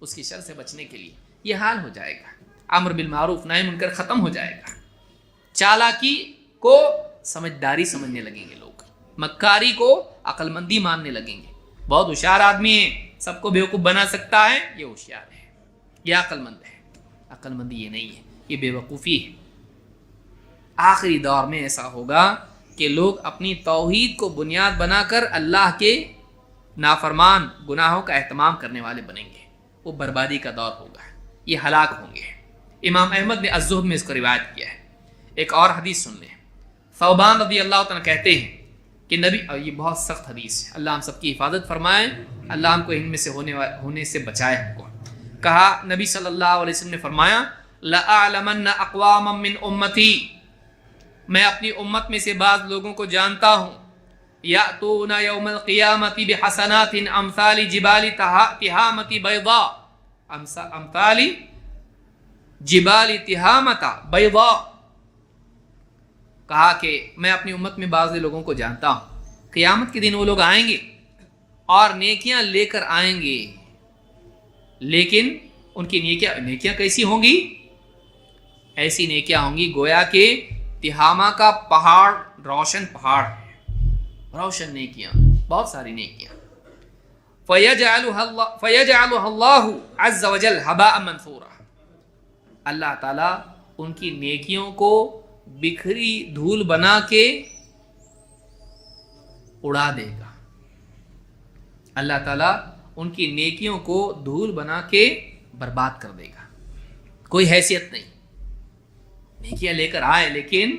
اس کی شر سے بچنے کے لیے. یہ حال ہو جائے گا، امر بالمعروف نہی منکر ختم ہو جائے گا. چالاکی کو سمجھداری سمجھنے لگیں گے لوگ، مکاری کو عقل مندی ماننے لگیں گے. بہت ہوشیار آدمی ہے، سب کو بیوقوف بنا سکتا ہے، یہ ہوشیار ہے، یہ عقل مند ہے. عقل مندی یہ نہیں ہے، یہ بے وقوفی ہے. آخری دور میں ایسا ہوگا کہ لوگ اپنی توحید کو بنیاد بنا کر اللہ کے نافرمان گناہوں کا اہتمام کرنے والے بنیں گے. وہ بربادی کا دور ہوگا، یہ ہلاک ہوں گے. امام احمد نے الزہد میں اس کو روایت کیا ہے. ایک اور حدیث سن لیں. ثوبان رضی اللہ تعالیٰ کہتے ہیں کہ نبی، اور یہ بہت سخت حدیث ہے، اللہ ہم سب کی حفاظت فرمائے، اللہ ہم کو ان میں سے ہونے سے بچائے. ہم کو کہا، نبی صلی اللہ علیہ وسلم نے فرمایا، لَأَعْلَمَنَّ أَقْوَامًا مِّنْ أُمَّتِي، میں اپنی امت میں سے بعض لوگوں کو جانتا ہوں، یأتون یوم القیامت بحسنات امثال جبال تہامت بیضاء، امثال جبال تہامت بیضاء. کہا کہ میں اپنی امت میں بعض لوگوں کو جانتا ہوں، قیامت کے دن وہ لوگ آئیں گے اور نیکیاں لے کر آئیں گے، لیکن ان کی نیکیاں کیسی ہوں گی؟ ایسی نیکیاں ہوں گی گویا کہ تہامہ کا پہاڑ، روشن پہاڑ ہے، روشن نیکیاں، بہت ساری نیکیاں. فَيَجْعَلُهَا اللَّهُ عَزَّ وَجَلَّ هَبَاءً مَنْثُورًا، اللہ تعالیٰ ان کی نیکیوں کو بکھری دھول بنا کے اڑا دے گا. اللہ تعالیٰ ان کی نیکیوں کو دھول بنا کے برباد کر دے گا. کوئی حیثیت نہیں، نیکیاں لے کر آئے لیکن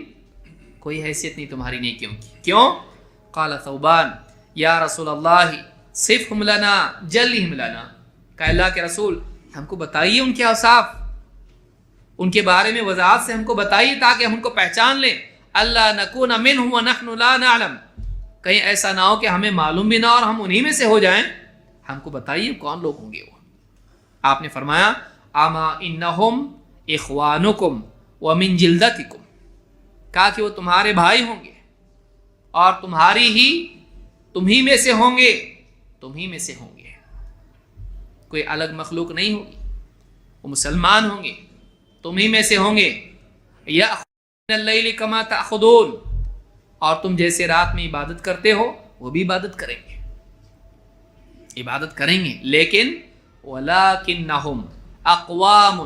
کوئی حیثیت نہیں تمہاری نیکیوں کی. کیوں؟ قال ثوبان یا رسول اللہ صفہم لنا جلہم لنا، کہ اللہ کے رسول ہم کو بتائیے ان کے اوصاف، ان کے بارے میں وضاحت سے ہم کو بتائیے تاکہ ہم ان کو پہچان لیں. اللہ نکون منہم ونحن لا نعلم، کہیں ایسا نہ ہو کہ ہمیں معلوم بھی نہ اور ہم انہی میں سے ہو جائیں. ہم کو بتائیے کون لوگ ہوں گے وہ. آپ نے فرمایا، اما انہم اخوانکم ومن جلدتکم، کہا کہ وہ تمہارے بھائی ہوں گے اور تم ہی میں سے ہوں گے، تم ہی میں سے ہوں گے، کوئی الگ مخلوق نہیں ہوگی. وہ مسلمان ہوں گے، تم ہی میں سے ہوں گے. یأخذون اللیل کما تأخذون، اور تم جیسے رات میں عبادت کرتے ہو وہ بھی عبادت کریں گے، عبادت کریں گے. لیکن ولکنہم اقوام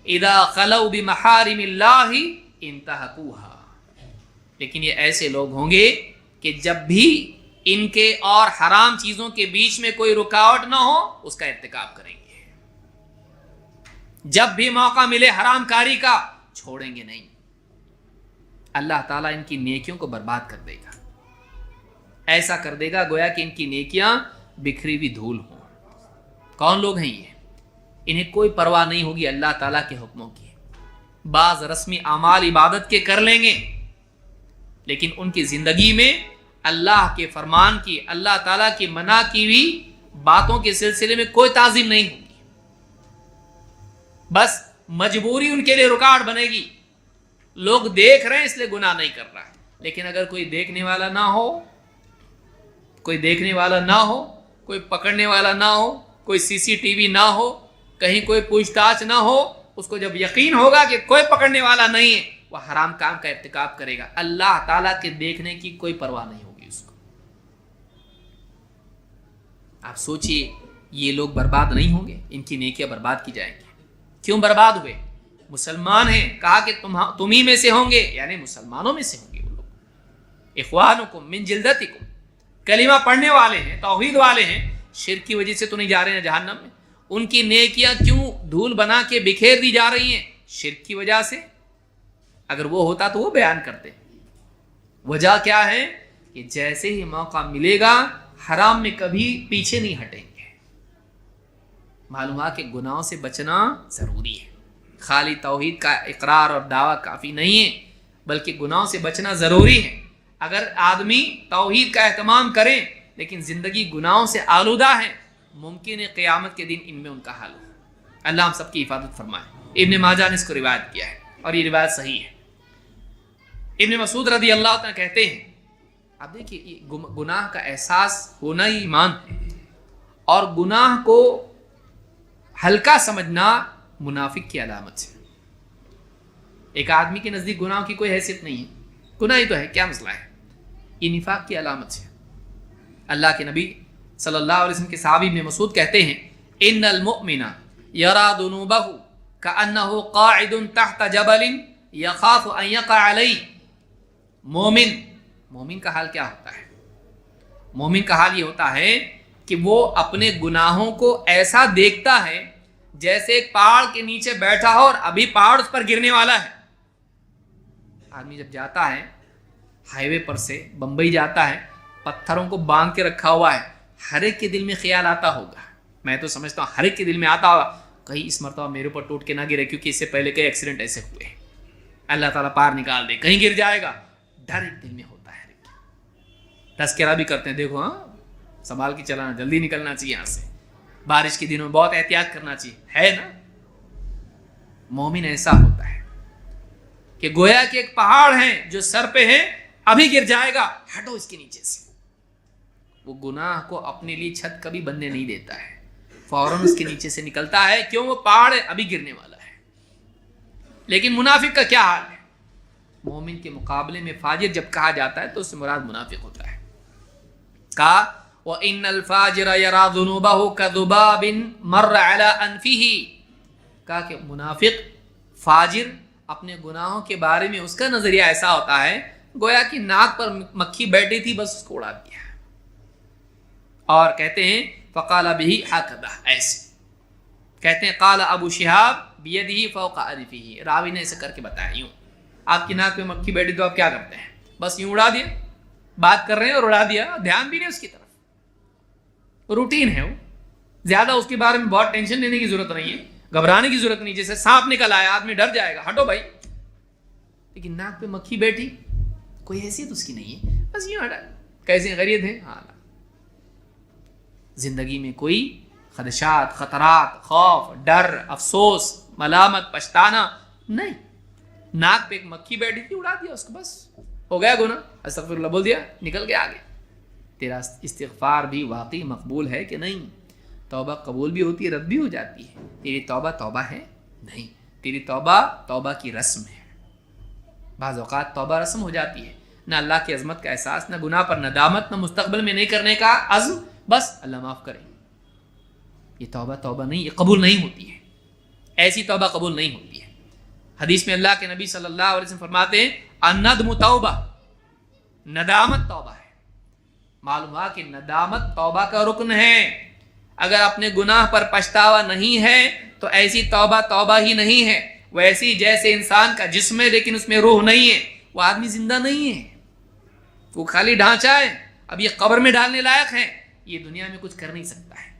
اذا خلوا بمحارم اللہ انتہکوہا، لیکن یہ ایسے لوگ ہوں گے کہ جب بھی ان کے اور حرام چیزوں کے بیچ میں کوئی رکاوٹ نہ ہو اس کا ارتکاب کریں گے. جب بھی موقع ملے حرام کاری کا چھوڑیں گے نہیں. اللہ تعالیٰ ان کی نیکیوں کو برباد کر دے گا، ایسا کر دے گا گویا کہ ان کی نیکیاں بکھری ہوئی دھول ہوں. کون لوگ ہیں یہ؟ انہیں کوئی پرواہ نہیں ہوگی اللہ تعالیٰ کے حکموں کی. بعض رسمی اعمال عبادت کے کر لیں گے لیکن ان کی زندگی میں اللہ کے فرمان کی، اللہ تعالیٰ کی منع کی ہوئی باتوں کے سلسلے میں کوئی تعظیم نہیں ہوگی. بس مجبوری ان کے لیے رکاوٹ بنے گی. لوگ دیکھ رہے ہیں اس لیے گناہ نہیں کر رہا ہے، لیکن اگر کوئی دیکھنے والا نہ ہو، کوئی دیکھنے والا نہ ہو، کوئی پکڑنے والا نہ ہو، کوئی سی سی ٹی وی نہ ہو، کہیں کوئی پوچھ تاچھ نہ ہو، اس کو جب یقین ہوگا کہ کوئی پکڑنے والا نہیں ہے وہ حرام کام کا ارتکاب کرے گا. اللہ تعالیٰ کے دیکھنے کی کوئی پرواہ نہیں ہوگی اس کو. آپ سوچئے یہ لوگ برباد نہیں ہوں گے، ان کی نیکیاں برباد کی جائیں گی. کیوں برباد ہوئے؟ مسلمان ہیں، کہا کہ تم ہی میں سے ہوں گے، یعنی مسلمانوں میں سے ہوں گے وہ لوگ. اخوانکم من جلدتکم، کلمہ پڑھنے والے ہیں، توحید والے ہیں، شرک کی وجہ سے تو نہیں جا رہے ہیں جہنم میں. ان کی نیکیاں کیوں دھول بنا کے بکھیر دی جا رہی ہیں؟ شرک کی وجہ سے. اگر وہ ہوتا تو وہ بیان کرتے. وجہ کیا ہے؟ کہ جیسے ہی موقع ملے گا حرام میں کبھی پیچھے نہیں ہٹیں گے. معلوم ہوا کہ گناہوں سے بچنا ضروری ہے. خالی توحید کا اقرار اور دعویٰ کافی نہیں ہے، بلکہ گناہوں سے بچنا ضروری ہے. اگر آدمی توحید کا اہتمام کریں لیکن زندگی گناہوں سے آلودہ ہے، ممکن ہے قیامت کے دن ان میں ان کا حال ہو. اللہ ہم سب کی حفاظت فرمائے. ابن ماجہ نے اس کو روایت کیا ہے اور یہ روایت صحیح ہے. ابن مسعود رضی اللہ عنہ کہتے ہیں، اب دیکھیے گناہ کا احساس ہونا ہی ایمان ہے، اور گناہ کو ہلکا سمجھنا منافق کی علامت ہے. ایک آدمی کے نزدیک گناہ کی کوئی حیثیت نہیں ہے، گناہ ہی تو ہے، کیا مسئلہ ہے، یہ نفاق کی علامت ہے. اللہ کے نبی صلی اللہ علیہ وسلم کے صحابی ابن مسعود کہتے ہیں، ان المؤمن یرا ذنوبہ کأنہ قاعد تحت جبل یخاف ان یقع علیہ. مومن کا حال کیا ہوتا ہے؟ مومن کا حال یہ ہوتا ہے کہ وہ اپنے گناہوں کو ایسا دیکھتا ہے جیسے ایک پہاڑ کے نیچے بیٹھا ہو اور ابھی پہاڑ اس پر گرنے والا ہے. آدمی جب جاتا ہے ہائی وے پر سے بمبئی جاتا ہے، پتھروں کو باندھ کے رکھا ہوا ہے، ہر ایک کے دل میں خیال آتا ہوگا، میں تو سمجھتا ہوں ہر ایک کے دل میں آتا ہوگا کہیں اس مرتبہ میرے اوپر ٹوٹ کے نہ گرے، کیونکہ اس سے پہلے کئی ایکسیڈنٹ ایسے ہوئے ہیں، اللہ تعالیٰ پار نکال دے، کہیں گر جائے گا. ڈر ایک دل میں ہوتا ہے. تذکرہ بھی کرتے ہیں، دیکھو ہاں سنبھال کے چلانا، جلدی نکلنا چاہیے یہاں سے، بارش کے دنوں میں بہت احتیاط کرنا چاہیے، ہے نا. مومن ایسا ہوتا ہے کہ گویا کہ ایک پہاڑ ہے جو سر پہ ہے، ابھی گر جائے گا، ہٹو اس کے نیچے سے. وہ گناہ کو اپنے لیے چھت کبھی بننے نہیں دیتا ہے، فوراً اس کے نیچے سے نکلتا ہے، کیوں؟ وہ پہاڑ ہے، ابھی گرنے والا ہے. لیکن منافق کا کیا حال ہے؟ مومن کے مقابلے میں فاجر جب کہا جاتا ہے تو اس سے مراد منافق ہوتا ہے. کہا وَإِنَّ الْفَاجِرَ يَرَى ذُنُوبَهُ كَذُبَابٍ مَرَّ عَلَىٰ أَنْفِهِ. کہا کہ منافق فاجر اپنے گناہوں کے بارے میں اس کا نظریہ ایسا ہوتا ہے گویا کہ ناک پر مکھی بیٹھی تھی، بس اس کو اڑا دیا. اور کہتے ہیں فَقَالَ بِهِ هَكَذَا، ایسے کہتے ہیں. قال ابو شہاب بِيَدِهِ فَوْقَ أَنْفِهِ، راوی نے ایسے کر کے بتایا. یوں آپ کی ناک پہ مکھی بیٹھی تو آپ کیا کرتے ہیں؟ بس یوں اڑا دیا، بات کر رہے ہیں اور اڑا دیا، دھیان بھی نہیں اس کی طرف. روٹین ہے وہ، زیادہ اس کے بارے میں بہت ٹینشن لینے کی ضرورت نہیں ہے، گھبرانے کی ضرورت نہیں. جیسے سانپ نکل آیا آدمی ڈر جائے گا، ہٹو بھائی. لیکن ناک پہ مکھی بیٹھی، کوئی حیثیت اس کی نہیں ہے، بس یوں ہٹا. کیسے غریب ہے؟ ہاں. زندگی میں کوئی خدشات، خطرات، خوف، ڈر، افسوس، ملامت، پچھتانا نہیں. ناک پہ ایک مکھی بیٹھی تھی، اڑا دیا اس کو، بس ہو گیا گناہ، استغفر اللہ بول دیا، نکل گیا آگے. تیرا استغفار بھی واقعی مقبول ہے کہ نہیں؟ توبہ قبول بھی ہوتی ہے، رد بھی ہو جاتی ہے. تیری توبہ توبہ ہے نہیں، تیری توبہ توبہ کی رسم ہے. بعض اوقات توبہ رسم ہو جاتی ہے، نہ اللہ کی عظمت کا احساس، نہ گناہ پر ندامت، نہ مستقبل میں نہیں کرنے کا عزم، بس اللہ معاف کرے. یہ توبہ توبہ نہیں، یہ قبول نہیں ہوتی ہے، ایسی توبہ قبول نہیں ہوتی ہے. حدیث میں اللہ کے نبی صلی اللہ علیہ وسلم فرماتے ہیں الندم توبہ، ندامت توبہ ہے. معلوم ہوا کہ ندامت توبہ کا رکن ہے. اگر اپنے گناہ پر پچھتاوا نہیں ہے تو ایسی توبہ توبہ ہی نہیں ہے. ویسی جیسے انسان کا جسم ہے لیکن اس میں روح نہیں ہے، وہ آدمی زندہ نہیں ہے، وہ خالی ڈھانچہ ہے. اب یہ قبر میں ڈالنے لائق ہے، یہ دنیا میں کچھ کر نہیں سکتا ہے.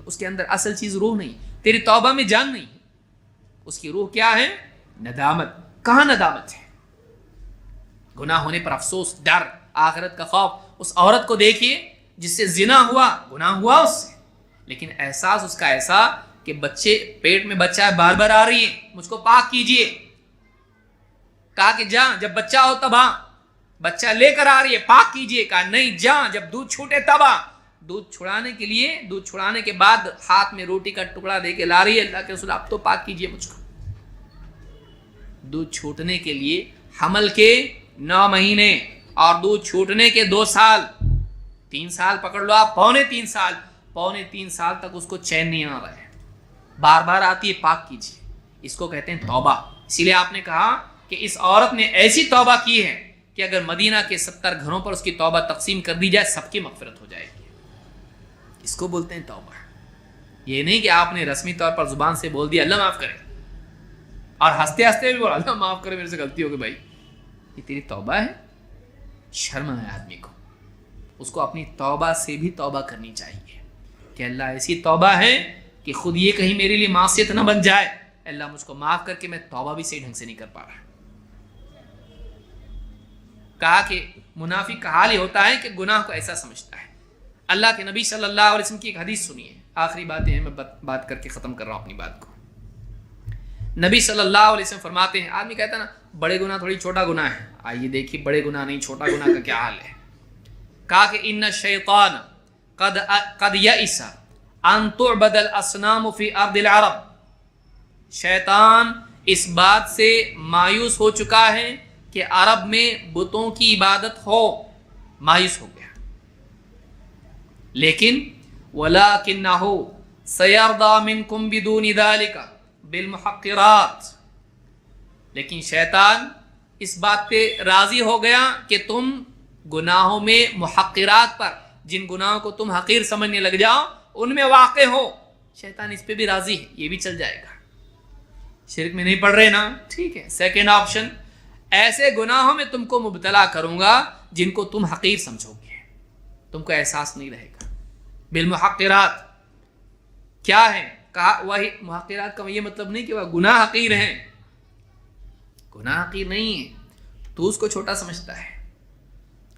اس کے اندر اصل چیز روح نہیں. تیری توبہ میں جان نہیں، اس کی روح کیا ہے؟ ندامت. کہاں ندامت ہے؟ گناہ ہونے پر افسوس، ڈر، آخرت کا خوف. اس عورت کو دیکھیے جس سے زنا ہوا، گناہ ہوا اس سے، لیکن احساس اس کا ایسا کہ بچے پیٹ میں بچہ ہے، بار بار آ رہی ہے، مجھ کو پاک کیجئے. کہا کہ جاں جب بچہ ہو تب ہاں، بچہ لے کر آ رہی ہے، پاک کیجئے. کہا نہیں، جاں جب دودھ چھوٹے تب ہاں. دودھ چھڑانے کے بعد ہاتھ میں روٹی کا ٹکڑا دے کے لا رہی ہے. اللہ کے رسول آپ تو پاک کیجئے مجھ کو. دودھ چھوٹنے کے لیے حمل کے 9 مہینے اور دودھ چھوٹنے کے 2 سال، 3 سال پکڑ لو آپ، پونے 3 سال تک اس کو چین نہیں آ رہا ہے، بار بار آتی ہے، پاک کیجیے. اس کو کہتے ہیں توبہ. اسی لیے آپ نے کہا کہ اس عورت نے ایسی توبہ کی ہے کہ اگر مدینہ کے 70 گھروں پر اس کی توبہ تقسیم کر دی جائے سب کی مغفرت ہو جائے گی. اس کو بولتے ہیں توبہ. یہ نہیں کہ آپ نے رسمی طور پر زبان سے بول دیا اللہ معاف کرے اور ہنستے ہنستے بھی بولا اللہ معاف کرے میرے سے غلطی ہو گئی. بھائی یہ تیری توبہ ہے؟ شرم ہے آدمی کو. اس کو اپنی توبہ سے بھی توبہ کرنی چاہیے کہ اللہ ایسی توبہ ہے کہ خود یہ کہیں میرے لیے معصیت نہ بن جائے, اللہ مجھ کو معاف کر کے میں توبہ بھی صحیح ڈھنگ سے نہیں کر پا رہا. کہا کہ منافق کا حال یہ ہوتا ہے کہ گناہ کو ایسا سمجھتا ہے. اللہ کے نبی صلی اللہ علیہ وسلم کی ایک حدیث سنیے, آخری باتیں ہیں, میں بات کر کے ختم کر رہا ہوں اپنی بات کو. نبی صلی اللہ علیہ وسلم فرماتے ہیں, آدمی کہتا ہے نا بڑے گناہ تھوڑی چھوٹا گناہ ہے, آئیے دیکھیے بڑے گناہ نہیں چھوٹا گناہ کا کیا حال ہے. کہا کہ ان الشیطان قد یئس ان تعبد الاصنام فی ارض العرب, شیطان اس بات سے مایوس ہو چکا ہے کہ عرب میں بتوں کی عبادت ہو, مایوس ہو گیا. لیکن وَلَكِنَّهُ سَيَرْضَى مِنْكُمْ بِدُونِ ذَلِكَ بِالْمُحَقِّرَاتِ, لیکن شیطان اس بات پہ راضی ہو گیا کہ تم گناہوں میں محقرات پر, جن گناہوں کو تم حقیر سمجھنے لگ جاؤ ان میں واقع ہو. شیطان اس پہ بھی راضی ہے, یہ بھی چل جائے گا. شرک میں نہیں پڑھ رہے نا, ٹھیک ہے. سیکنڈ آپشن, ایسے گناہوں میں تم کو مبتلا کروں گا جن کو تم حقیر سمجھو گے, تم کو احساس نہیں رہے گا. بالمحقرات کیا ہے؟ کہا وہی محقرات کا یہ مطلب نہیں کہ وہ گناہ حقیر ہیں, گناہ حقیر نہیں ہے, تو اس کو چھوٹا سمجھتا ہے.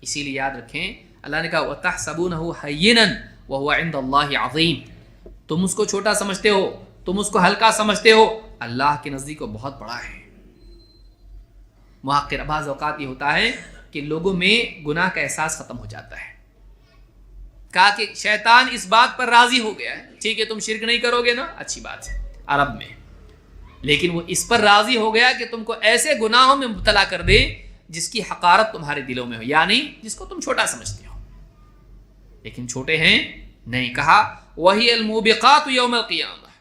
اسی لیے یاد رکھیں اللہ نے کہا وَتَحْسَبُونَهُ حَيِّنًا وَهُوَ عِندَ اللَّهِ عَظِيمٌ, تم اس کو چھوٹا سمجھتے ہو, تم اس کو ہلکا سمجھتے ہو, اللہ کے نزدیک وہ بہت بڑا ہے. محقر بعض اوقات یہ ہوتا ہے کہ لوگوں میں گناہ کا احساس ختم ہو جاتا ہے. کہا کہ شیطان اس بات پر راضی ہو گیا ہے, ٹھیک ہے تم شرک نہیں کرو گے نا, اچھی بات ہے عرب میں, لیکن وہ اس پر راضی ہو گیا کہ تم کو ایسے گناہوں میں مبتلا کر دے جس کی حقارت تمہارے دلوں میں ہو, یعنی جس کو تم چھوٹا سمجھتے ہو, لیکن چھوٹے ہیں نہیں. کہا وہی الموبقات یوم القیامہ,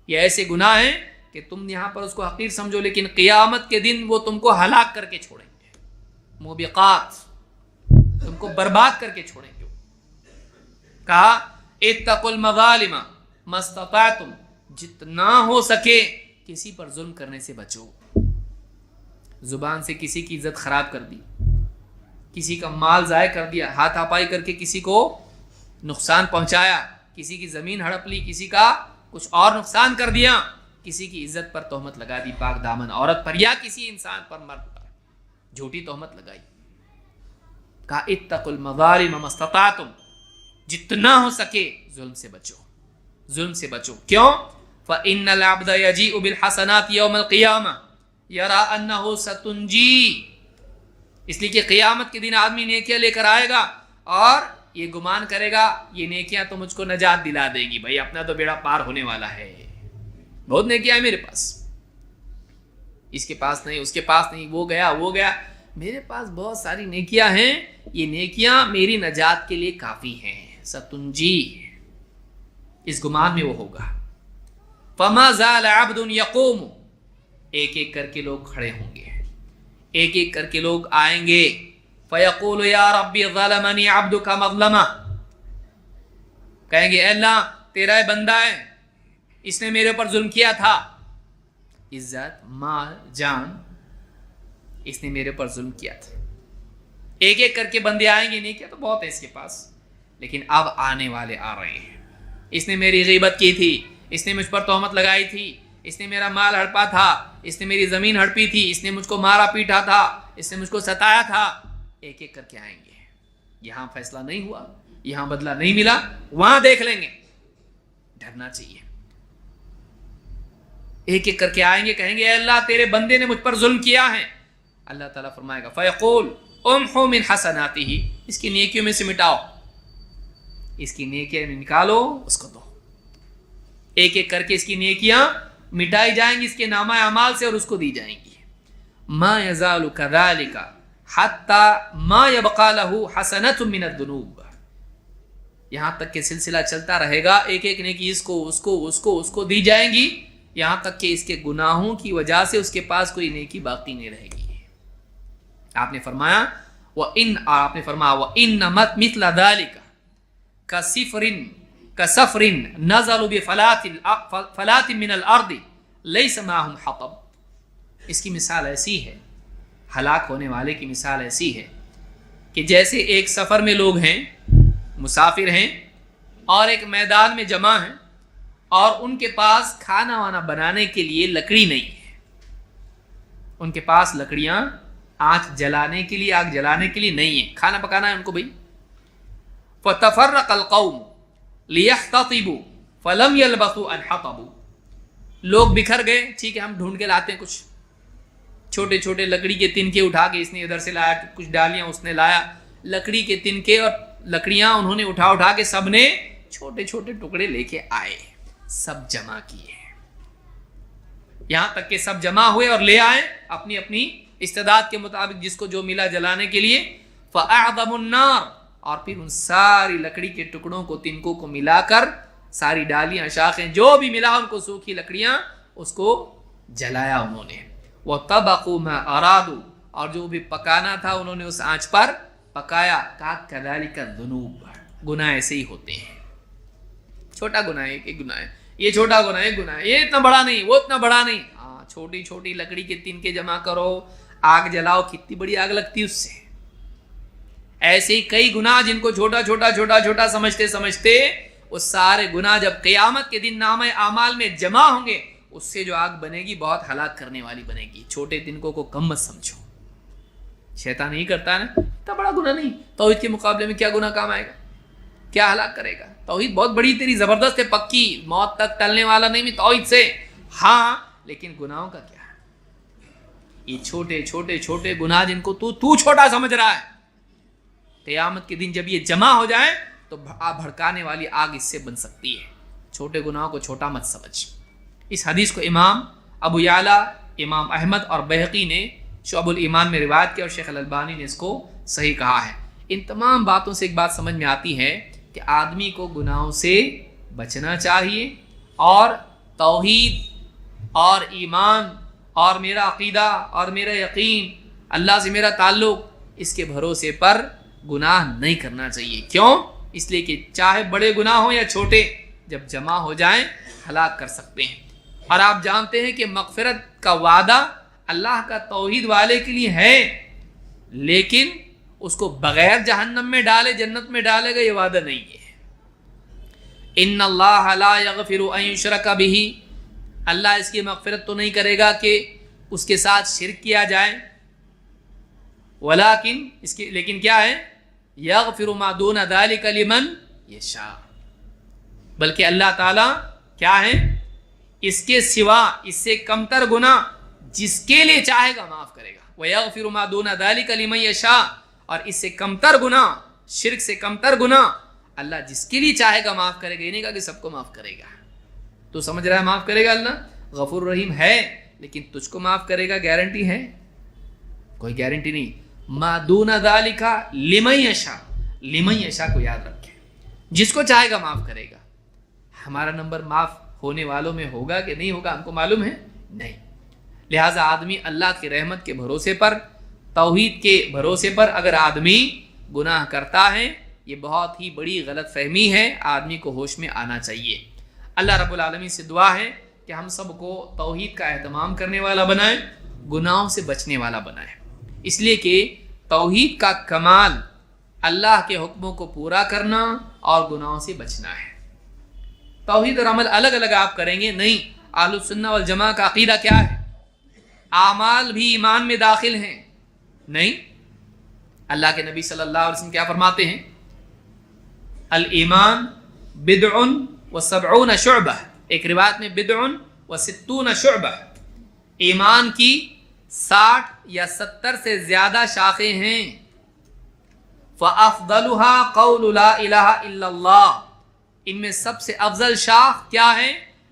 یہ ایسے گناہ ہیں کہ تم یہاں پر اس کو حقیر سمجھو لیکن قیامت کے دن وہ تم کو ہلاک کر کے چھوڑیں گے. موبقات, تم کو برباد کر کے چھوڑیں گے. کہا اتقوا المظالم ما استطعتم, جتنا ہو سکے کسی پر ظلم کرنے سے بچو. زبان سے کسی کی عزت خراب کر دی, کسی کا مال ضائع کر دیا, ہاتھ ہاپائی کر کے کسی کو نقصان پہنچایا, کسی کی زمین ہڑپ لی, کسی کا کچھ اور نقصان کر دیا, کسی کی عزت پر تہمت لگا دی, پاک دامن عورت پر یا کسی انسان پر, مرد پر جھوٹی تہمت لگائی. کہا اتقوا المظالم ما استطعتم, جتنا ہو سکے ظلم سے بچو, ظلم سے بچو. کیوں؟ فَإِنَّ الْعَبْدَ يَجِيءُ بِالْحَسَنَاتِ يَوْمَ الْقِيَامَةِ يَرَى أَنَّهُ سَتُنْجِي, اس لیے کہ قیامت کے دن آدمی نیکیاں لے کر آئے گا اور یہ گمان کرے گا یہ نیکیاں تو مجھ کو نجات دلا دے گی, بھائی اپنا تو بیڑا پار ہونے والا ہے, بہت نیکیاں ہیں میرے پاس, اس کے پاس نہیں, اس کے پاس نہیں, وہ گیا, میرے پاس بہت ساری نیکیاں ہیں, یہ نیکیاں میری نجات کے لیے کافی ہیں. ستنجی, اس گمان میں وہ ہوگا. فما زال عبد یقوم, ایک ایک کر کے لوگ کھڑے ہوں گے, ایک ایک کر کے لوگ آئیں گے. فیقول یا ربی ظلمنی عبدک مظلمہ, کہیں گے اے اللہ تیرا بندہ ہے, اس نے میرے پر ظلم کیا تھا, عزت مال جان اس نے میرے پر ظلم کیا تھا. ایک ایک کر کے بندے آئیں گے, نہیں کیا تو بہت ہے اس کے پاس, لیکن اب آنے والے آ رہے ہیں. اس نے میری غیبت کی تھی, اس نے مجھ پر تہمت لگائی تھی, اس نے میرا مال ہڑپا تھا, اس نے میری زمین ہڑپی تھی, اس نے مجھ کو مارا پیٹا تھا, اس نے مجھ کو ستایا تھا. ایک ایک کر کے آئیں گے. یہاں فیصلہ نہیں ہوا, یہاں بدلہ نہیں ملا, وہاں دیکھ لیں گے. ڈرنا چاہیے. ایک ایک کر کے آئیں گے, کہیں گے اے اللہ تیرے بندے نے مجھ پر ظلم کیا ہے. اللہ تعالیٰ فرمائے گا فیقول امحو من حسناتہ, اس کی نیکیوں میں سے مٹاؤ, اس کی نیکیاں نکالو, اس کو دو. ایک ایک کر کے اس کی نیکیاں مٹائی جائیں گی اس کے نامہ اعمال سے اور اس کو دی جائیں گی. ما یزال کذالک حتی ما یبقى له حسنۃ من الذنوب, یہاں تک کہ سلسلہ چلتا رہے گا. ایک ایک نیکی اس کو دی جائیں گی یہاں تک کہ اس کے گناہوں کی وجہ سے اس کے پاس کوئی نیکی باقی نہیں رہے گی. آپ نے فرمایا وَإِنَّ مِثْلَ ذَلِكَ كَسَفْرٍ نَزَلُوا بِفَلَاتٍ مِّنَ الْأَرْضِ لَيْسَ مَعَهُمْ حَطَبٌ. اس کی مثال ایسی ہے، ہلاک ہونے والے کی مثال ایسی ہے کہ جیسے ایک سفر میں لوگ ہیں، مسافر ہیں، اور ایک میدان میں جمع ہیں، اور ان کے پاس کھانا وانا بنانے کے لیے لکڑی نہیں ہے. ان کے پاس لکڑیاں آگ جلانے کے لیے نہیں ہیں، کھانا پکانا ہے ان کو بھائی. فَتَفَرَّقَ الْقَوْمُ لِيَحْتَطِبُوا فَلَمْ يَلْبَثُوا أَنْ حَطَبُوا. لوگ بکھر گئے، ٹھیک ہے ہم ڈھونڈ کے لاتے ہیں کچھ چھوٹے چھوٹے لکڑی کے تنکے اٹھا کے، اس نے ادھر سے لایا، کچھ ڈالیاں اس نے لایا، لکڑی کے تنکے اور لکڑیاں انہوں نے اٹھا کے سب نے چھوٹے چھوٹے ٹکڑے لے کے آئے، سب جمع کیے، یہاں تک کہ سب جمع ہوئے اور لے آئے اپنی اپنی استعداد کے مطابق جس کو جو ملا جلانے کے لیے. فَأَعْظَمُ النَّارِ. اور پھر ان ساری لکڑی کے ٹکڑوں کو، تنکوں کو ملا کر، ساری ڈالیاں، شاخیں، جو بھی ملا ان کو، سوکھی لکڑیاں، اس کو جلایا انہوں نے. وَطَبَقُوا مَا أَرَادُوا. اور جو بھی پکانا تھا انہوں نے اس آنچ پر پکایا. كَذَلِكَ الذُّنُوبُ. گناہ ایسے ہی ہوتے ہیں. چھوٹا گناہ ہے کہ گناہ ہے، یہ چھوٹا گناہ ہے، گناہ ہے، یہ اتنا بڑا نہیں، وہ اتنا بڑا نہیں. ہاں، چھوٹی چھوٹی لکڑی کے تنکے جمع کرو، آگ جلاؤ، کتنی بڑی آگ لگتی اس سے. ایسے ہی کئی گناہ جن کو چھوٹا چھوٹا سمجھتے وہ سارے گناہ جب قیامت کے دن نامہ اعمال میں جمع ہوں گے، اس سے جو آگ بنے گی بہت ہلاک کرنے والی بنے گی. چھوٹے تنکوں کو کم مت سمجھو. شیطان نہیں کرتا ہے نا، اتنا بڑا گناہ نہیں، توحید کے مقابلے میں کیا گناہ کام آئے گا، کیا ہلاک کرے گا. توحید بہت بڑی تیری زبردست ہے، پکی، موت تک ٹلنے والا نہیں بھی توحید سے. ہاں لیکن گناہوں کا کیا ہے؟ یہ چھوٹے گناہ جن کو تو چھوٹا سمجھ رہا ہے، قیامت کے دن جب یہ جمع ہو جائیں تو بھڑکانے والی آگ اس سے بن سکتی ہے. چھوٹے گناہوں کو چھوٹا مت سمجھ. اس حدیث کو امام ابو یعلا، امام احمد اور بہقی نے شعب الایمان میں روایت کیا، اور شیخ الالبانی نے اس کو صحیح کہا ہے. ان تمام باتوں سے ایک بات سمجھ میں آتی ہے کہ آدمی کو گناہوں سے بچنا چاہیے، اور توحید اور ایمان اور میرا عقیدہ اور میرا یقین، اللہ سے میرا تعلق، اس کے بھروسے پر گناہ نہیں کرنا چاہیے. کیوں؟ اس لیے کہ چاہے بڑے گناہ ہوں یا چھوٹے، جب جمع ہو جائیں ہلاک کر سکتے ہیں. اور آپ جانتے ہیں کہ مغفرت کا وعدہ اللہ کا توحید والے کے لیے ہے، لیکن اس کو بغیر جہنم میں ڈالے جنت میں ڈالے گا یہ وعدہ نہیں ہے. ان اللہ لا یغفر ان یشرک بہ. اللہ اس کی مغفرت تو نہیں کرے گا کہ اس کے ساتھ شرک کیا جائے، لیکن کیا ہے، یغفر ما دون ذلک لمن یشاء. بلکہ اللہ تعالیٰ کیا ہے، اس کے سوا، اس سے کمتر گناہ جس کے لیے چاہے گا معاف کرے گا. وَيَغْفِرُ مَا دُونَ ذَلِكَ لِمَن يَشَاءُ. اور اس سے کمتر گناہ، شرک سے کمتر گناہ اللہ جس کے لیے چاہے گا معاف کرے گا. یہ نہیں کہا کہ سب کو معاف کرے گا. تو سمجھ رہا ہے معاف کرے گا اللہ، غفور رحیم ہے، لیکن تجھ کو معاف کرے گا گارنٹی ہے؟ کوئی گارنٹی نہیں. مَا دُونَ ذَلِكَ لِمَن يَشَاءُ. لِمَن يَشَاء کو یاد رکھیں، جس کو چاہے گا معاف کرے گا. ہمارا نمبر معاف ہونے والوں میں ہوگا کہ نہیں ہوگا ہم کو معلوم ہے نہیں. لہٰذا آدمی اللہ کی رحمت کے بھروسے پر، توحید کے بھروسے پر اگر آدمی گناہ کرتا ہے، یہ بہت ہی بڑی غلط فہمی ہے، آدمی کو ہوش میں آنا چاہیے. اللہ رب العالمین سے دعا ہے کہ ہم سب کو توحید کا اہتمام کرنے والا بنائے، گناہوں سے بچنے والا بنائے. اس لیے کہ توحید کا کمال اللہ کے حکموں کو پورا کرنا اور گناہوں سے بچنا ہے. توحید اور عمل الگ الگ آپ کریں گے نہیں. اہل السنہ والجماعہ کا عقیدہ کیا ہے؟ اعمال بھی ایمان میں داخل ہیں نہیں. اللہ کے نبی صلی اللہ علیہ وسلم کیا فرماتے ہیں؟ الایمان بدع و سبعون شعبہ. ایک روایت میں بدع و ستون شعبہ. ایمان کی 60 یا 70 سے زیادہ شاخیں ہیں. فافضلها قول لا الہ الا اللہ. ان میں سب سے افضل شاخ کیا ہے؟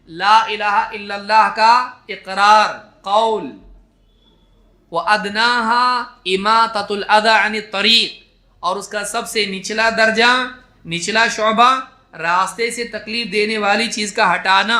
لا الہ الا اللہ کا اقرار، قول. وَأَدْنَاهَا إِمَاطَةُ الْأَذَى عَنِ الطَّرِيقِ. اور اس کا سب سے نچلا درجہ، نچلا شعبہ، راستے سے تکلیف دینے والی چیز کا ہٹانا.